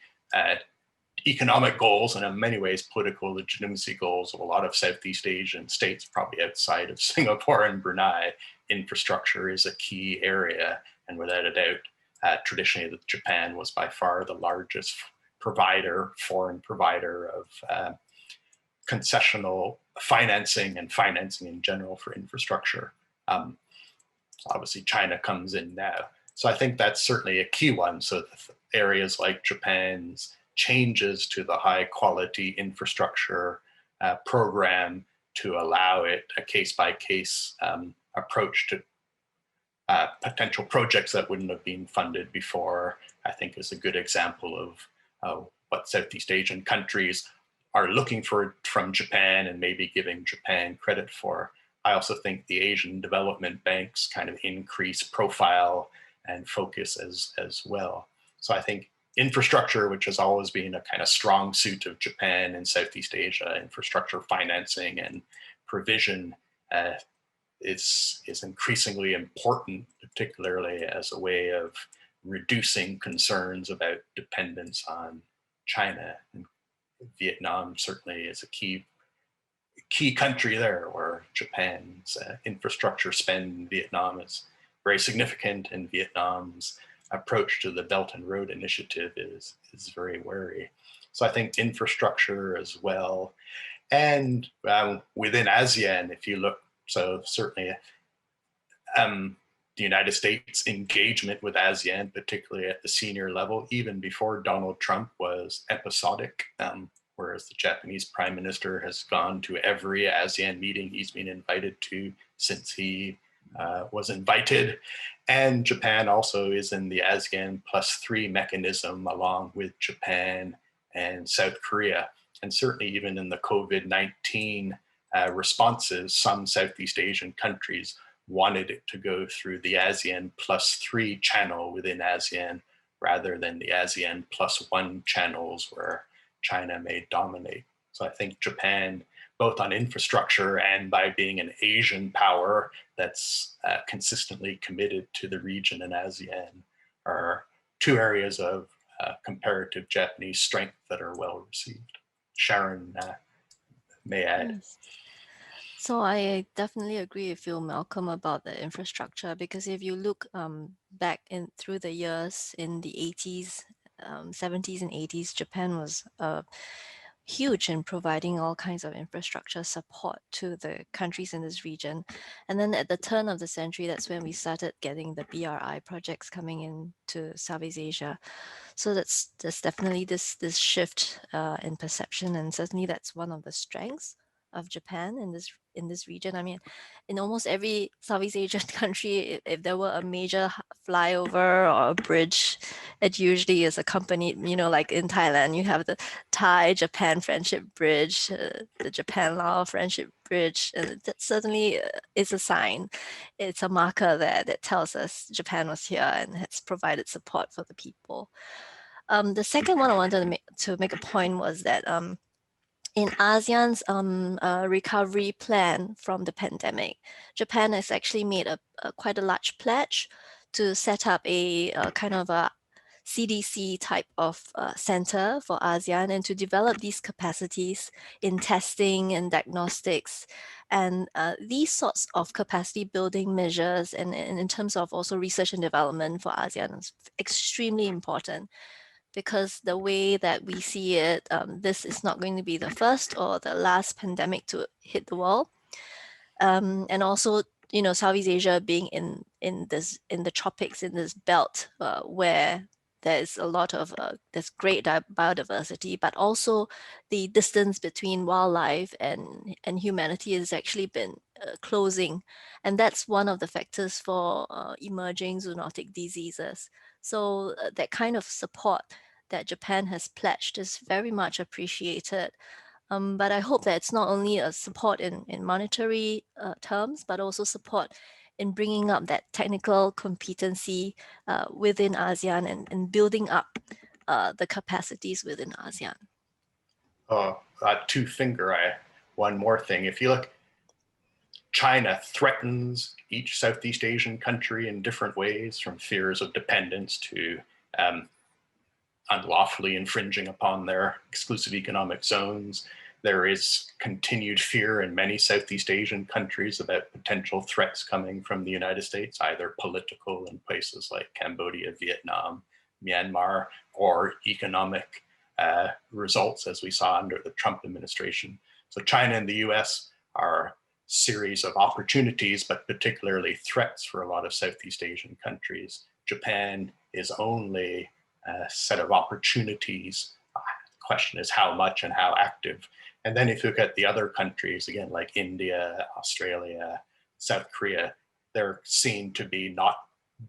economic goals and in many ways political legitimacy goals of a lot of Southeast Asian states, probably outside of Singapore and Brunei, infrastructure is a key area. And without a doubt, traditionally Japan was by far the largest foreign provider of concessional financing and financing in general for infrastructure. Obviously China comes in now. So I think that's certainly a key one. So areas like Japan's changes to the high quality infrastructure program to allow it a case by case approach to potential projects that wouldn't have been funded before, I think is a good example of what Southeast Asian countries are looking for from Japan and maybe giving Japan credit for. I also think the Asian development banks kind of increase profile and focus as well. So I think infrastructure, which has always been a kind of strong suit of Japan and Southeast Asia, infrastructure financing and provision is increasingly important, particularly as a way of reducing concerns about dependence on China. And Vietnam certainly is a key country there, where Japan's infrastructure spend in Vietnam is very significant, and Vietnam's approach to the Belt and Road Initiative is very wary. So I think infrastructure as well. And within ASEAN, if you look, so certainly the United States' engagement with ASEAN, particularly at the senior level, even before Donald Trump, was episodic, whereas the Japanese Prime Minister has gone to every ASEAN meeting he's been invited to since he was invited. And Japan also is in the ASEAN +3 mechanism along with Japan and South Korea. And certainly even in the COVID-19 responses, some Southeast Asian countries wanted it to go through the ASEAN +3 channel within ASEAN rather than the ASEAN +1 channels where China may dominate. So I think Japan, both on infrastructure and by being an Asian power that's consistently committed to the region and ASEAN, are two areas of comparative Japanese strength that are well received. Sharon may add. Yes. So I definitely agree with you, Malcolm, about the infrastructure, because if you look back through the years in the 80s, 70s and 80s, Japan was huge in providing all kinds of infrastructure support to the countries in this region. And then at the turn of the century, that's when we started getting the BRI projects coming into Southeast Asia. So there's definitely this shift in perception, and certainly that's one of the strengths of Japan in this region. I mean, in almost every Southeast Asian country, if there were a major flyover or a bridge, it usually is accompanied, like in Thailand, you have the Thai-Japan Friendship Bridge, the Japan-Lao Friendship Bridge, and that certainly is a sign. It's a marker that tells us Japan was here and has provided support for the people. The second one I wanted to make a point was that in ASEAN's recovery plan from the pandemic, Japan has actually made quite a large pledge to set up a kind of a CDC type of center for ASEAN and to develop these capacities in testing and diagnostics. And these sorts of capacity building measures and in terms of also research and development for ASEAN is extremely important, because the way that we see it, this is not going to be the first or the last pandemic to hit the world. And also, Southeast Asia being in the tropics, in this belt where there's a lot of, there's great biodiversity, but also the distance between wildlife and humanity has actually been closing. And that's one of the factors for emerging zoonotic diseases. So that kind of support that Japan has pledged is very much appreciated. But I hope that it's not only a support in monetary terms, but also support in bringing up that technical competency within ASEAN and building up the capacities within ASEAN. One more thing. If you look, China threatens each Southeast Asian country in different ways, from fears of dependence to unlawfully infringing upon their exclusive economic zones. There is continued fear in many Southeast Asian countries about potential threats coming from the United States, either political in places like Cambodia, Vietnam, Myanmar, or economic results, as we saw under the Trump administration. So China and the US are a series of opportunities, but particularly threats for a lot of Southeast Asian countries. Japan is only a set of opportunities. The question is how much and how active. And then if you look at the other countries, again, like India, Australia, South Korea, they're seen to be not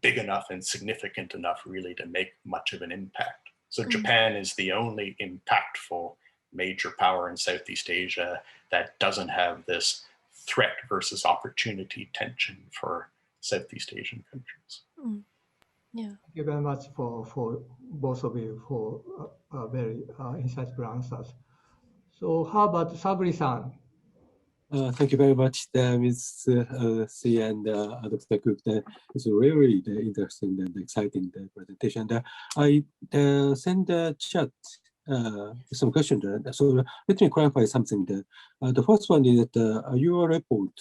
big enough and significant enough really to make much of an impact. So Japan is the only impactful major power in Southeast Asia that doesn't have this threat versus opportunity tension for Southeast Asian countries. Yeah. Thank you very much for both of you for very insightful answers. So how about Sabri-san? Thank you very much, Ms. C and Dr. Cook. It's really interesting and exciting presentation. I send the chat some questions. So let me clarify something. The first one is that your report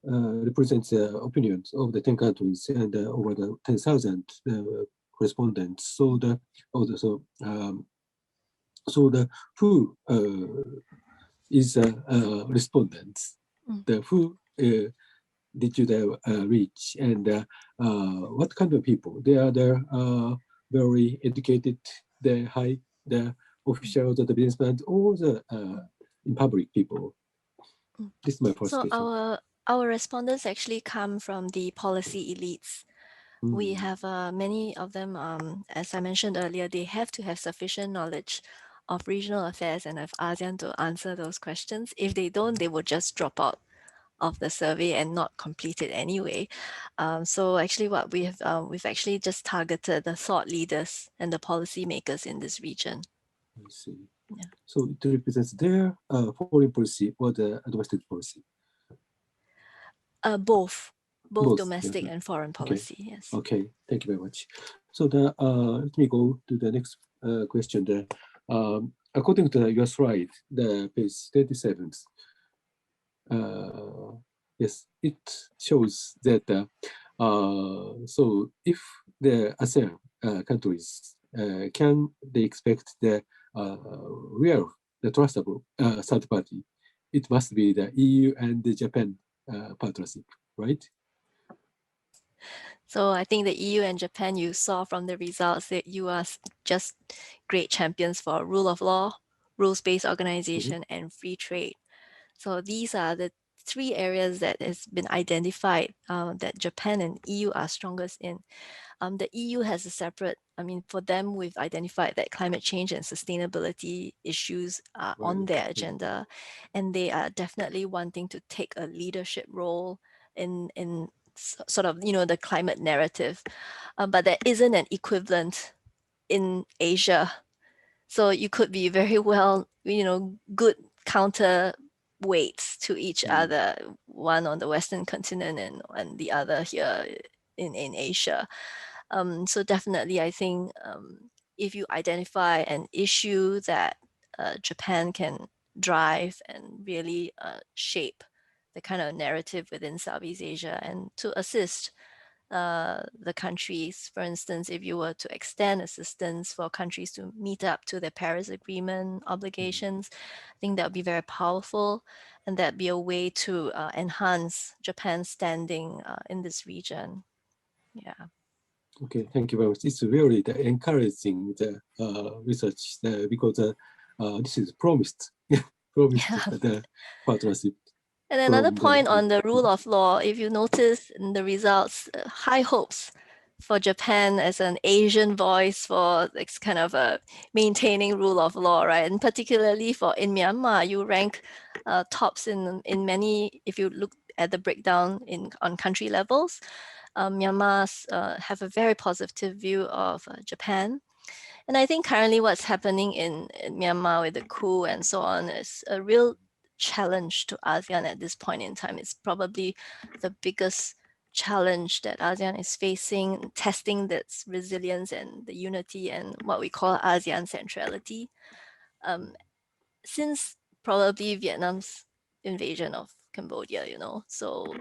represents opinions of the 10 countries and over the 10,000 respondents. So the who is respondents, the who did you reach, and what kind of people? They are the very educated, the officials, the businessmen, or the in public people. This is my first question. So our respondents actually come from the policy elites. We have many of them, as I mentioned earlier, they have to have sufficient knowledge of regional affairs and of ASEAN to answer those questions. If they don't, they will just drop out of the survey and not complete it anyway. So actually what we've actually just targeted the thought leaders and the policymakers in this region. I see. Yeah. So it represents their foreign policy or the domestic policy? Both domestic and foreign policy, yes. Okay, thank you very much. So let me go to the next question. According to your slide, the page 37, yes, it shows that so if the ASEAN countries can they expect the real, the trustable third party, it must be the EU and the Japan partnership, right? So I think the EU and Japan, you saw from the results that you are just great champions for rule of law, rules-based organization, and free trade. So these are the three areas that has been identified that Japan and EU are strongest in. The EU has a separate, for them, we've identified that climate change and sustainability issues are on their agenda, and they are definitely wanting to take a leadership role in sort of, the climate narrative, but there isn't an equivalent in Asia. So you could be very well, good counterweights to each other, one on the Western continent and the other here in Asia. So definitely, I think if you identify an issue that Japan can drive and really shape the kind of narrative within Southeast Asia and to assist the countries, for instance, if you were to extend assistance for countries to meet up to their Paris Agreement obligations, I think that would be very powerful, and that'd be a way to enhance Japan's standing in this region. Yeah. Okay, thank you very much. It's really encouraging the research because this is promised the partnership. And another point on the rule of law, if you notice in the results, high hopes for Japan as an Asian voice for this kind of maintaining rule of law, right? And particularly in Myanmar, you rank tops in many, if you look at the breakdown on country levels. Myanmar's have a very positive view of Japan. And I think currently what's happening in Myanmar with the coup and so on is a real challenge to ASEAN at this point in time. It's probably the biggest challenge that ASEAN is facing, testing its resilience and the unity and what we call ASEAN centrality. Since probably Vietnam's invasion of Cambodia, so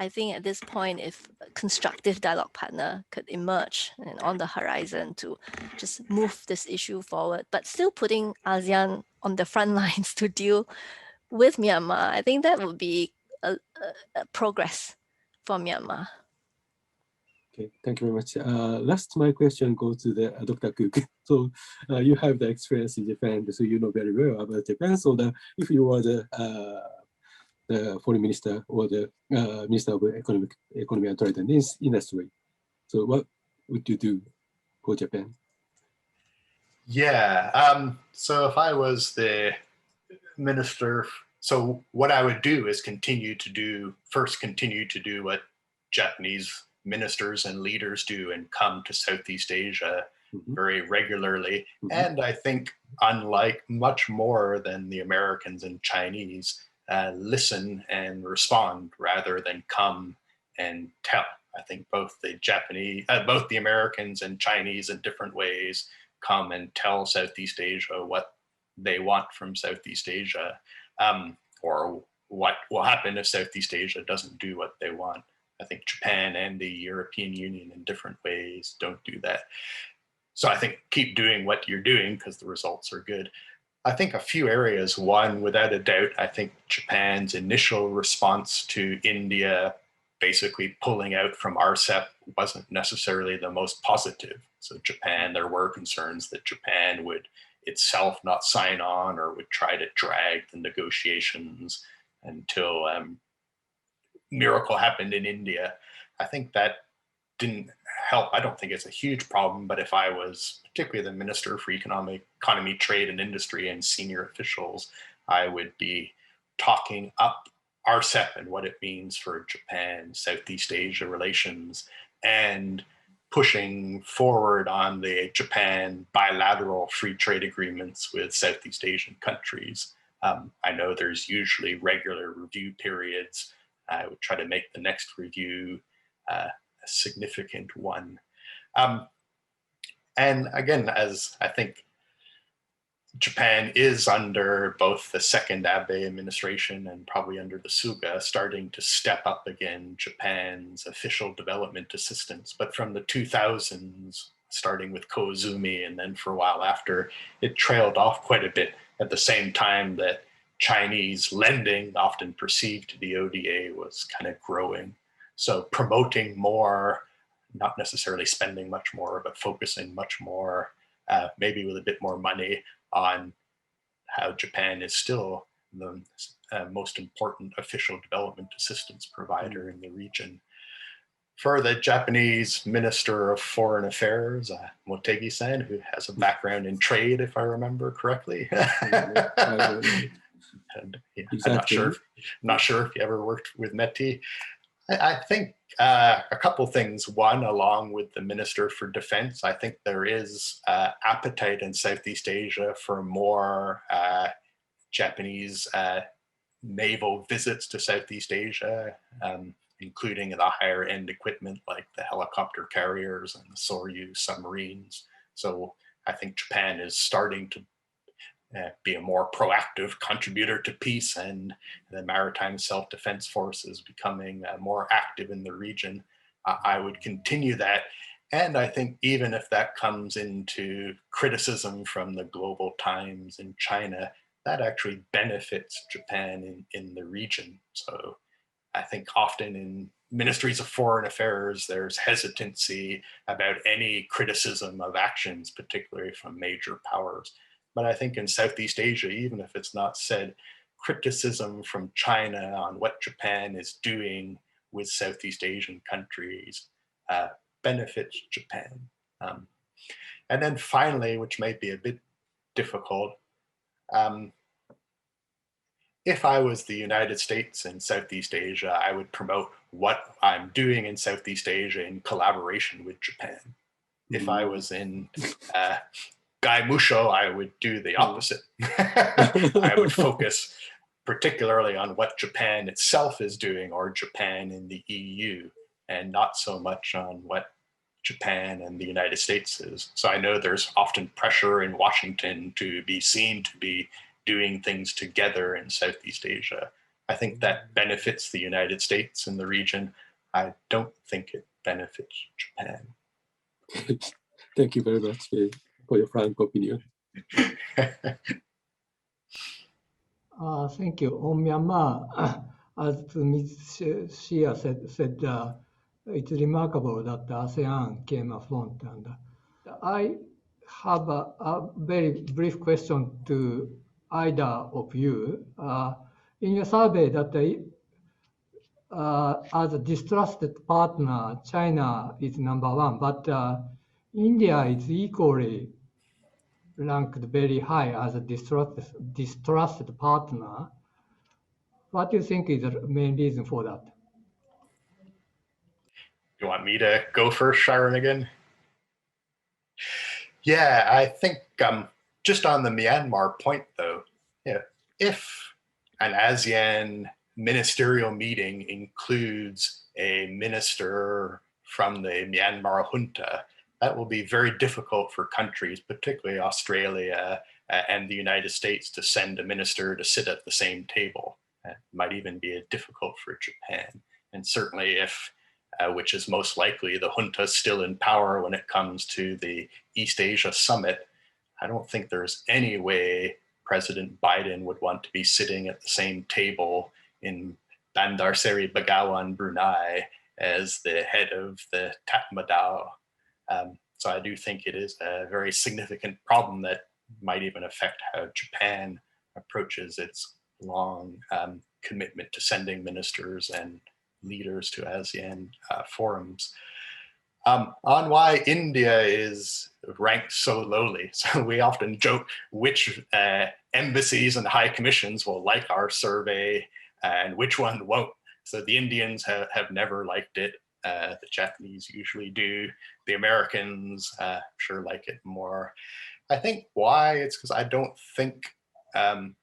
I think at this point, if a constructive dialogue partner could emerge and on the horizon to just move this issue forward, but still putting ASEAN on the front lines to deal with Myanmar, I think that would be a progress for Myanmar. Okay, thank you very much. Last, my question goes to the Dr. Cook. So you have the experience in Japan, so you know very well about Japan. So if you were the foreign minister or the minister of economy and trade and industry, so what would you do for Japan? Yeah, so if I was the minister, so what I would do is continue to do what Japanese ministers and leaders do and come to Southeast Asia very regularly. And I think, unlike much more than the Americans and Chinese, listen and respond rather than come and tell. I think both the Americans and Chinese in different ways come and tell Southeast Asia what they want from Southeast Asia, or what will happen if Southeast Asia doesn't do what they want. I think Japan and the European Union in different ways don't do that. So I think keep doing what you're doing because the results are good. I think a few areas. One, without a doubt, I think Japan's initial response to India basically pulling out from RCEP wasn't necessarily the most positive. So Japan, there were concerns that Japan would itself not sign on or would try to drag the negotiations until miracle happened in India. I think that didn't help. I don't think it's a huge problem, but if I was particularly the Minister for Economy, Trade and Industry and senior officials, I would be talking up RCEP and what it means for Japan, Southeast Asia relations, and pushing forward on the Japan bilateral free trade agreements with Southeast Asian countries. I know there's usually regular review periods. I would try to make the next review a significant one. And again, as I think Japan is under both the second Abe administration and probably under the Suga starting to step up again Japan's official development assistance. But from the 2000s, starting with Koizumi and then for a while after, it trailed off quite a bit at the same time that Chinese lending, often perceived to the ODA, was kind of growing. So promoting more, not necessarily spending much more, but focusing much more, maybe with a bit more money on how Japan is still the most important official development assistance provider in the region. For the Japanese Minister of Foreign Affairs, Motegi-san, who has a background in trade, if I remember correctly. And yeah, exactly. I'm not sure if you ever worked with METI. I think a couple things. One, along with the Minister for Defense, I think there is appetite in Southeast Asia for more Japanese naval visits to Southeast Asia, including the higher end equipment like the helicopter carriers and the Soryus submarines. So I think Japan is starting to be a more proactive contributor to peace, and the Maritime Self-Defense Force is becoming more active in the region. I would continue that. And I think even if that comes into criticism from the Global Times in China, that actually benefits Japan in the region. So I think often in ministries of foreign affairs, there's hesitancy about any criticism of actions, particularly from major powers. But I think in Southeast Asia, even if it's not said, criticism from China on what Japan is doing with Southeast Asian countries benefits Japan. And then finally, which might be a bit difficult, if I was the United States in Southeast Asia, I would promote what I'm doing in Southeast Asia in collaboration with Japan. If I was in Guy Musho, I would do the opposite. I would focus particularly on what Japan itself is doing or Japan in the EU, and not so much on what Japan and the United States is. So I know there's often pressure in Washington to be seen to be doing things together in Southeast Asia. I think that benefits the United States and the region. I don't think it benefits Japan. Thank you very much for your frank opinion. Thank you. On Myanmar, as Ms. Seah said it's remarkable that the ASEAN came front. And I have a very brief question to either of you. In your survey, that as a distrusted partner, China is #1, but India is equally ranked very high as a distrusted partner. What do you think is the main reason for that? You want me to go first, Sharon, again? Yeah, I think just on the Myanmar point, though, if an ASEAN ministerial meeting includes a minister from the Myanmar junta, that will be very difficult for countries, particularly Australia and the United States, to send a minister to sit at the same table. It might even be difficult for Japan. And certainly if, which is most likely, the junta is still in power when it comes to the East Asia Summit, I don't think there's any way President Biden would want to be sitting at the same table in Bandar Seri Begawan, Brunei, as the head of the Tatmadaw. So I do think it is a very significant problem that might even affect how Japan approaches its long commitment to sending ministers and leaders to ASEAN forums. On why India is ranked so lowly. So we often joke which embassies and high commissions will like our survey and which one won't. So the Indians have never liked it. The Japanese usually do. The Americans sure like it more. I think why, it's because I don't think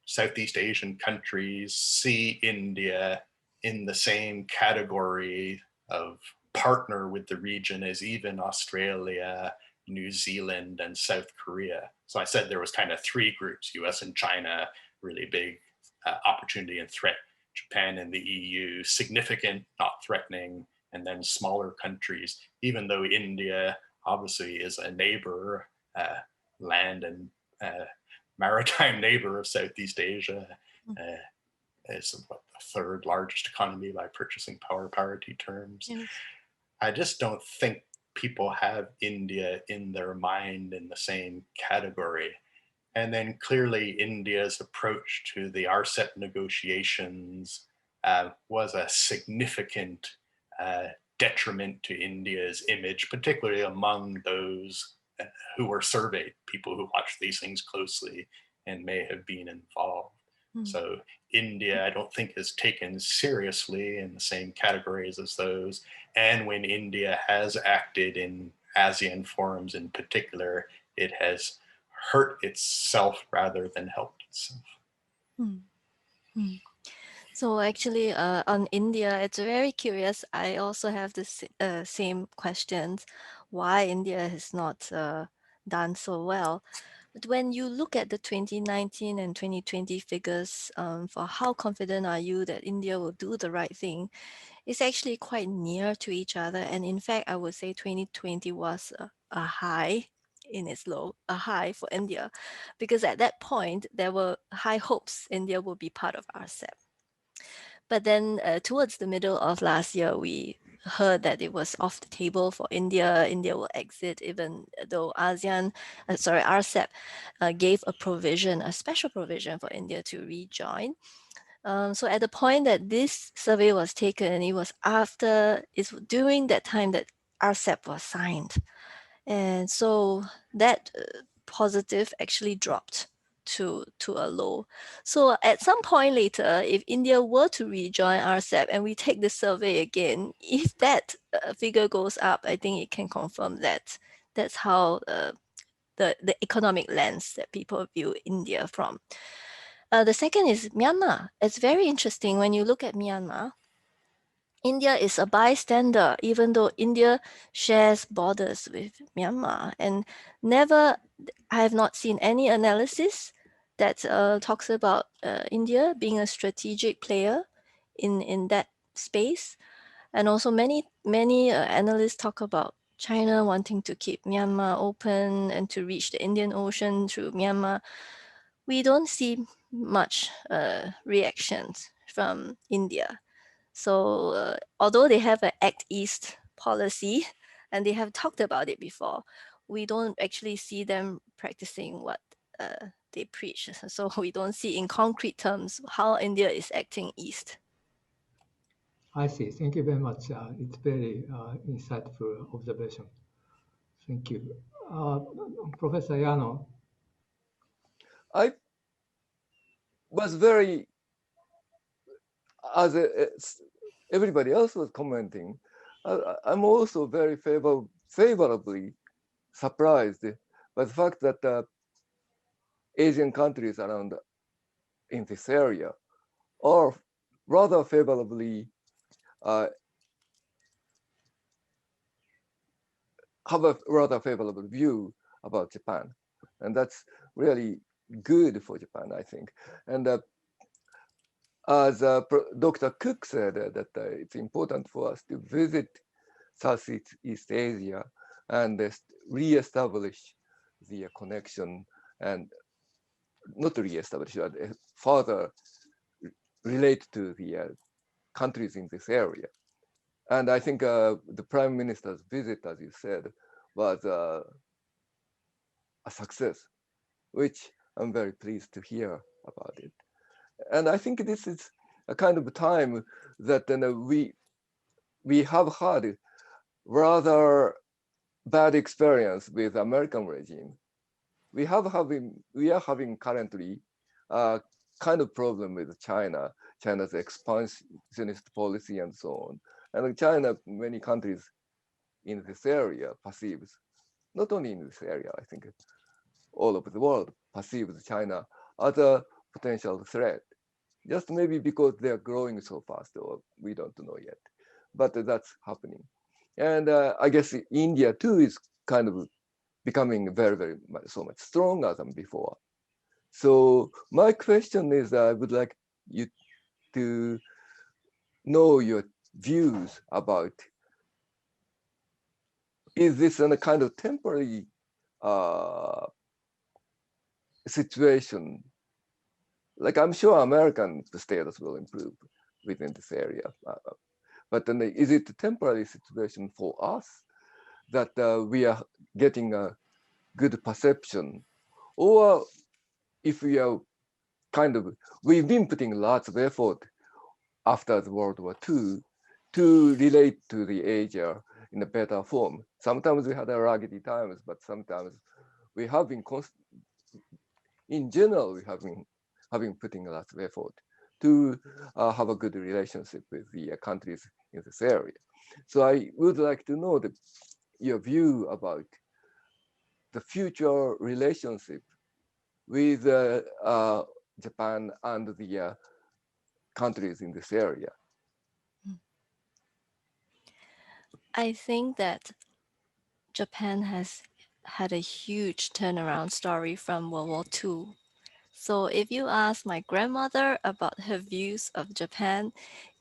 Southeast Asian countries see India in the same category of partner with the region as even Australia, New Zealand, and South Korea. So I said there was kind of three groups: US and China, really big opportunity and threat; Japan and the EU, significant, not threatening; and then smaller countries, even though India obviously is a neighbor, land and maritime neighbor of Southeast Asia. Is what, the third largest economy by purchasing power parity terms. Yes. I just don't think people have India in their mind in the same category. And then clearly India's approach to the RCEP negotiations was a significant detriment to India's image, particularly among those who were surveyed, people who watched these things closely and may have been involved. So India, I don't think, is taken seriously in the same categories as those. And when India has acted in ASEAN forums in particular, it has hurt itself rather than helped itself. So actually on India, it's very curious. I also have the same questions, why India has not done so well. But when you look at the 2019 and 2020 figures for how confident are you that India will do the right thing, it's actually quite near to each other. And in fact, I would say 2020 was a high in its low, a high for India, because at that point, there were high hopes India will be part of RCEP. But then towards the middle of last year, we heard that it was off the table for India. India will exit, even though RCEP gave a provision, a special provision for India to rejoin. So at the point that this survey was taken, it's during that time that RCEP was signed. And so that positive actually dropped to a low. So at some point later, if India were to rejoin RCEP and we take the survey again, if that figure goes up, I think it can confirm that that's how the economic lens that people view India from. The second is Myanmar. It's very interesting when you look at Myanmar. India is a bystander, even though India shares borders with Myanmar. And I have not seen any analysis that talks about India being a strategic player in that space. And also many analysts talk about China wanting to keep Myanmar open and to reach the Indian Ocean through Myanmar. We don't see much reactions from India. So although they have an Act East policy and they have talked about it before, we don't actually see them practicing what they preach. So we don't see in concrete terms how India is acting East. I see. Thank you very much. It's very insightful observation. Thank you. Professor Yano. I was very, as everybody else was commenting, I'm also very favorably surprised by the fact that Asian countries around in this area are rather favorably have a rather favorable view about Japan, and that's really good for Japan, I think. And as Dr. Cook said, that it's important for us to visit Southeast Asia and re-establish the connection, and not re-establish, but further relate to the countries in this area. And I think the Prime Minister's visit, as you said, was a success, which I'm very pleased to hear about it. And I think this is a kind of time that we have had rather bad experience with American regime. We are having currently a kind of problem with China's expansionist policy and so on. And China, many countries in this area perceives, not only in this area, I think all over the world perceives China as a potential threat. Just maybe because they're growing so fast, or we don't know yet, but that's happening. And I guess India too is kind of becoming very so much stronger than before. So my question is, I would like you to know your views about, is this a kind of temporary situation? Like, I'm sure American status will improve within this area, but then is it a temporary situation for us that we are getting a good perception, or if we are we've been putting lots of effort after the World War II to relate to the Asia in a better form. Sometimes we had a raggedy times, but sometimes we have been in general, we have been putting lots of effort to have a good relationship with the countries in this area. So I would like to know your view about the future relationship with Japan and the countries in this area. I think that Japan has had a huge turnaround story from World War II. So if you ask my grandmother about her views of Japan,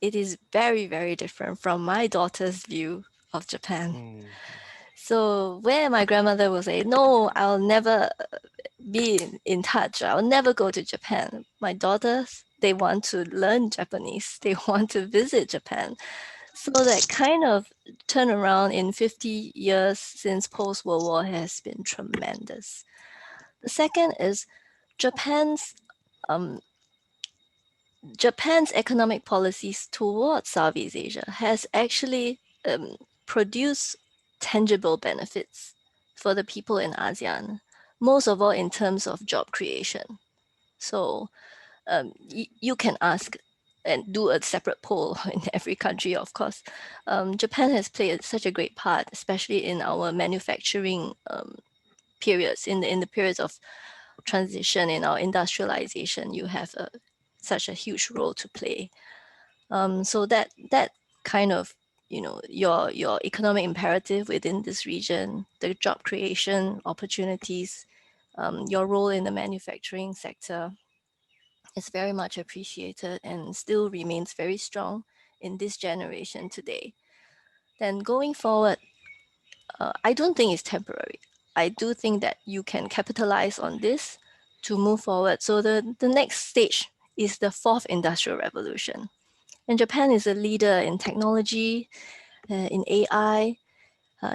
it is very different from my daughter's view of Japan. So where my grandmother will say, no, I'll never be in touch, I'll never go to Japan. My daughters, they want to learn Japanese, they want to visit Japan. So that kind of turnaround in 50 years since post-World War has been tremendous. The second is Japan's economic policies towards Southeast Asia has actually produced tangible benefits for the people in ASEAN, most of all in terms of job creation. So you can ask and do a separate poll in every country, of course. Japan has played such a great part, especially in our manufacturing periods, in the periods of transition in our industrialization, you have such a huge role to play. So that kind of, you know, your economic imperative within this region, the job creation opportunities, your role in the manufacturing sector is very much appreciated and still remains very strong in this generation today. Then going forward, I don't think it's temporary. I do think that you can capitalize on this to move forward. So the next stage is the fourth industrial revolution. And Japan is a leader in technology, in AI,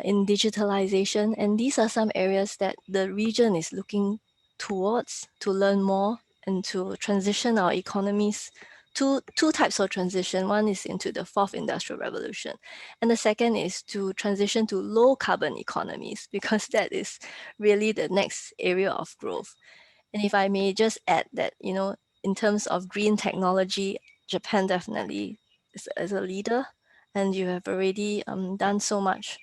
in digitalization. And these are some areas that the region is looking towards to learn more and to transition our economies. Two types of transition. One is into the fourth industrial revolution. And the second is to transition to low carbon economies, because that is really the next area of growth. And if I may just add that, you know, in terms of green technology, Japan definitely is a leader, and you have already done so much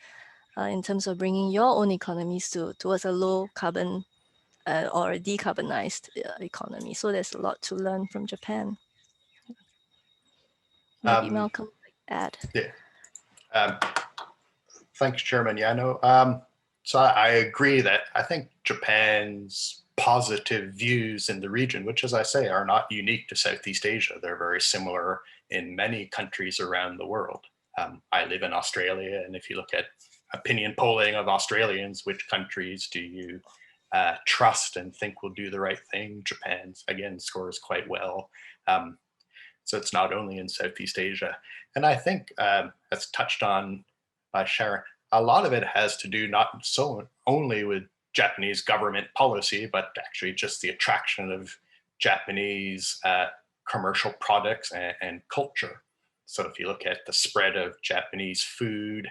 in terms of bringing your own economies towards a low carbon or a decarbonized economy. So there's a lot to learn from Japan. Maybe Malcolm would add. Yeah. Thanks, Chairman Yano. So I agree that I think Japan's positive views in the region, which, as I say, are not unique to Southeast Asia. They're very similar in many countries around the world. I live in Australia, and if you look at opinion polling of Australians, which countries do you trust and think will do the right thing? Japan, again, scores quite well. So it's not only in Southeast Asia. And I think, as touched on by Sharon, a lot of it has to do not so only with Japanese government policy, but actually just the attraction of Japanese commercial products and culture. So if you look at the spread of Japanese food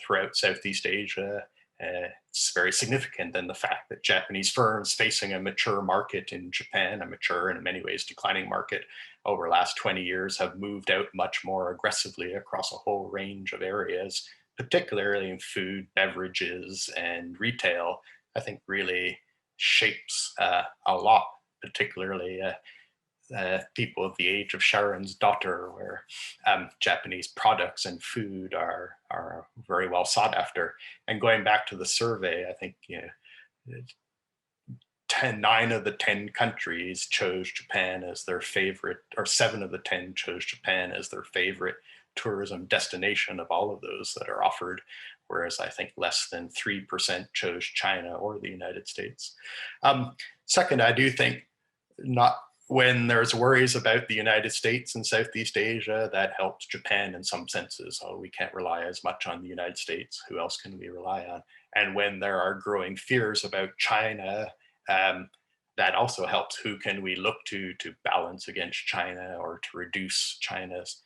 throughout Southeast Asia, it's very significant. And the fact that Japanese firms facing a mature market in Japan, a mature and in many ways declining market over the last 20 years, have moved out much more aggressively across a whole range of areas, particularly in food, beverages, and retail, I think really shapes a lot, particularly people of the age of Sharon's daughter, where Japanese products and food are very well sought after. And going back to the survey, I think 9 of the 10 countries chose Japan as their favorite, or 7 of the 10 chose Japan as their favorite tourism destination of all of those that are offered, whereas I think less than 3% chose China or the United States. Second, I do think when there's worries about the United States and Southeast Asia, that helps Japan in some senses. Oh, we can't rely as much on the United States. Who else can we rely on? And when there are growing fears about China, that also helps. Who can we look to balance against China or to reduce China's?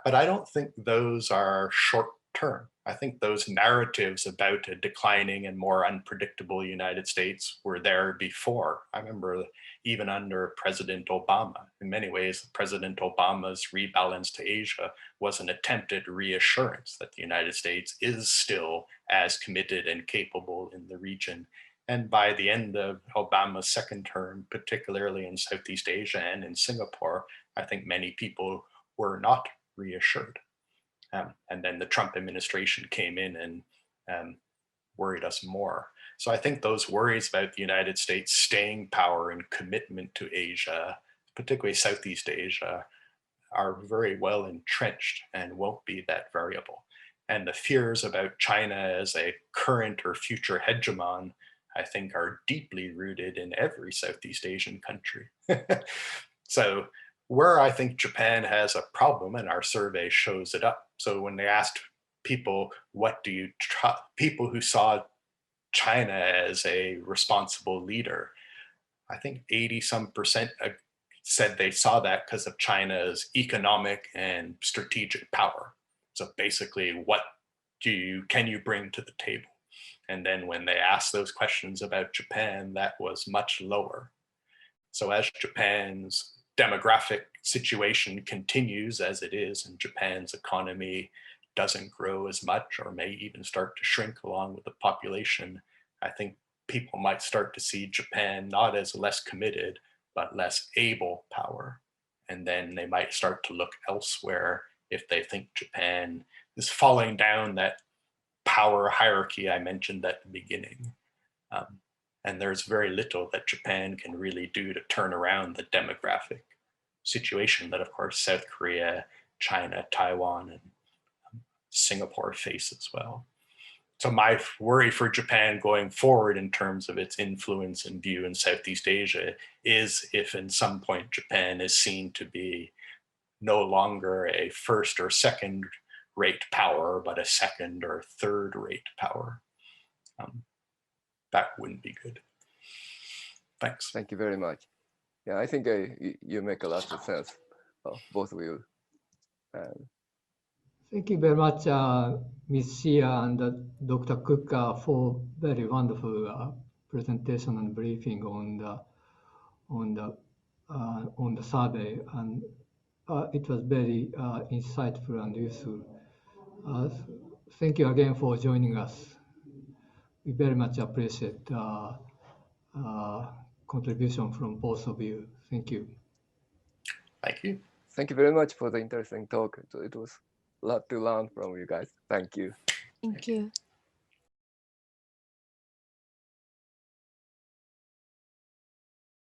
But I don't think those are short term. I think those narratives about a declining and more unpredictable United States were there before. I remember even under President Obama, in many ways, President Obama's rebalance to Asia was an attempted reassurance that the United States is still as committed and capable in the region. And by the end of Obama's second term, particularly in Southeast Asia and in Singapore, I think many people were not reassured. And then the Trump administration came in and worried us more. So I think those worries about the United States staying power and commitment to Asia, particularly Southeast Asia, are very well entrenched and won't be that variable. And the fears about China as a current or future hegemon, I think, are deeply rooted in every Southeast Asian country. So where I think Japan has a problem, and our survey shows it up. So when they asked people, what do you people who saw China as a responsible leader, I think 80% said they saw that because of China's economic and strategic power. So basically, what can you bring to the table? And then when they asked those questions about Japan, that was much lower. So as Japan's demographic situation continues as it is, and Japan's economy doesn't grow as much or may even start to shrink along with the population, I think people might start to see Japan not as less committed, but less able power. And then they might start to look elsewhere if they think Japan is falling down that power hierarchy I mentioned at the beginning. And there's very little that Japan can really do to turn around the demographic situation that, of course, South Korea, China, Taiwan, and Singapore face as well. So my worry for Japan going forward in terms of its influence and view in Southeast Asia is if in some point Japan is seen to be no longer a first or second rate power, but a second or third rate power. That wouldn't be good. Thanks. Thank you very much. Yeah, I think you make a lot of sense, both of you. Thank you very much, Ms. Seah and Dr. Cook, for very wonderful presentation and briefing on the survey, and it was very insightful and useful. Thank you again for joining us. We very much appreciate contribution from both of you. Thank you. Thank you. Thank you very much for the interesting talk. It was a lot to learn from you guys. Thank you. Thank you.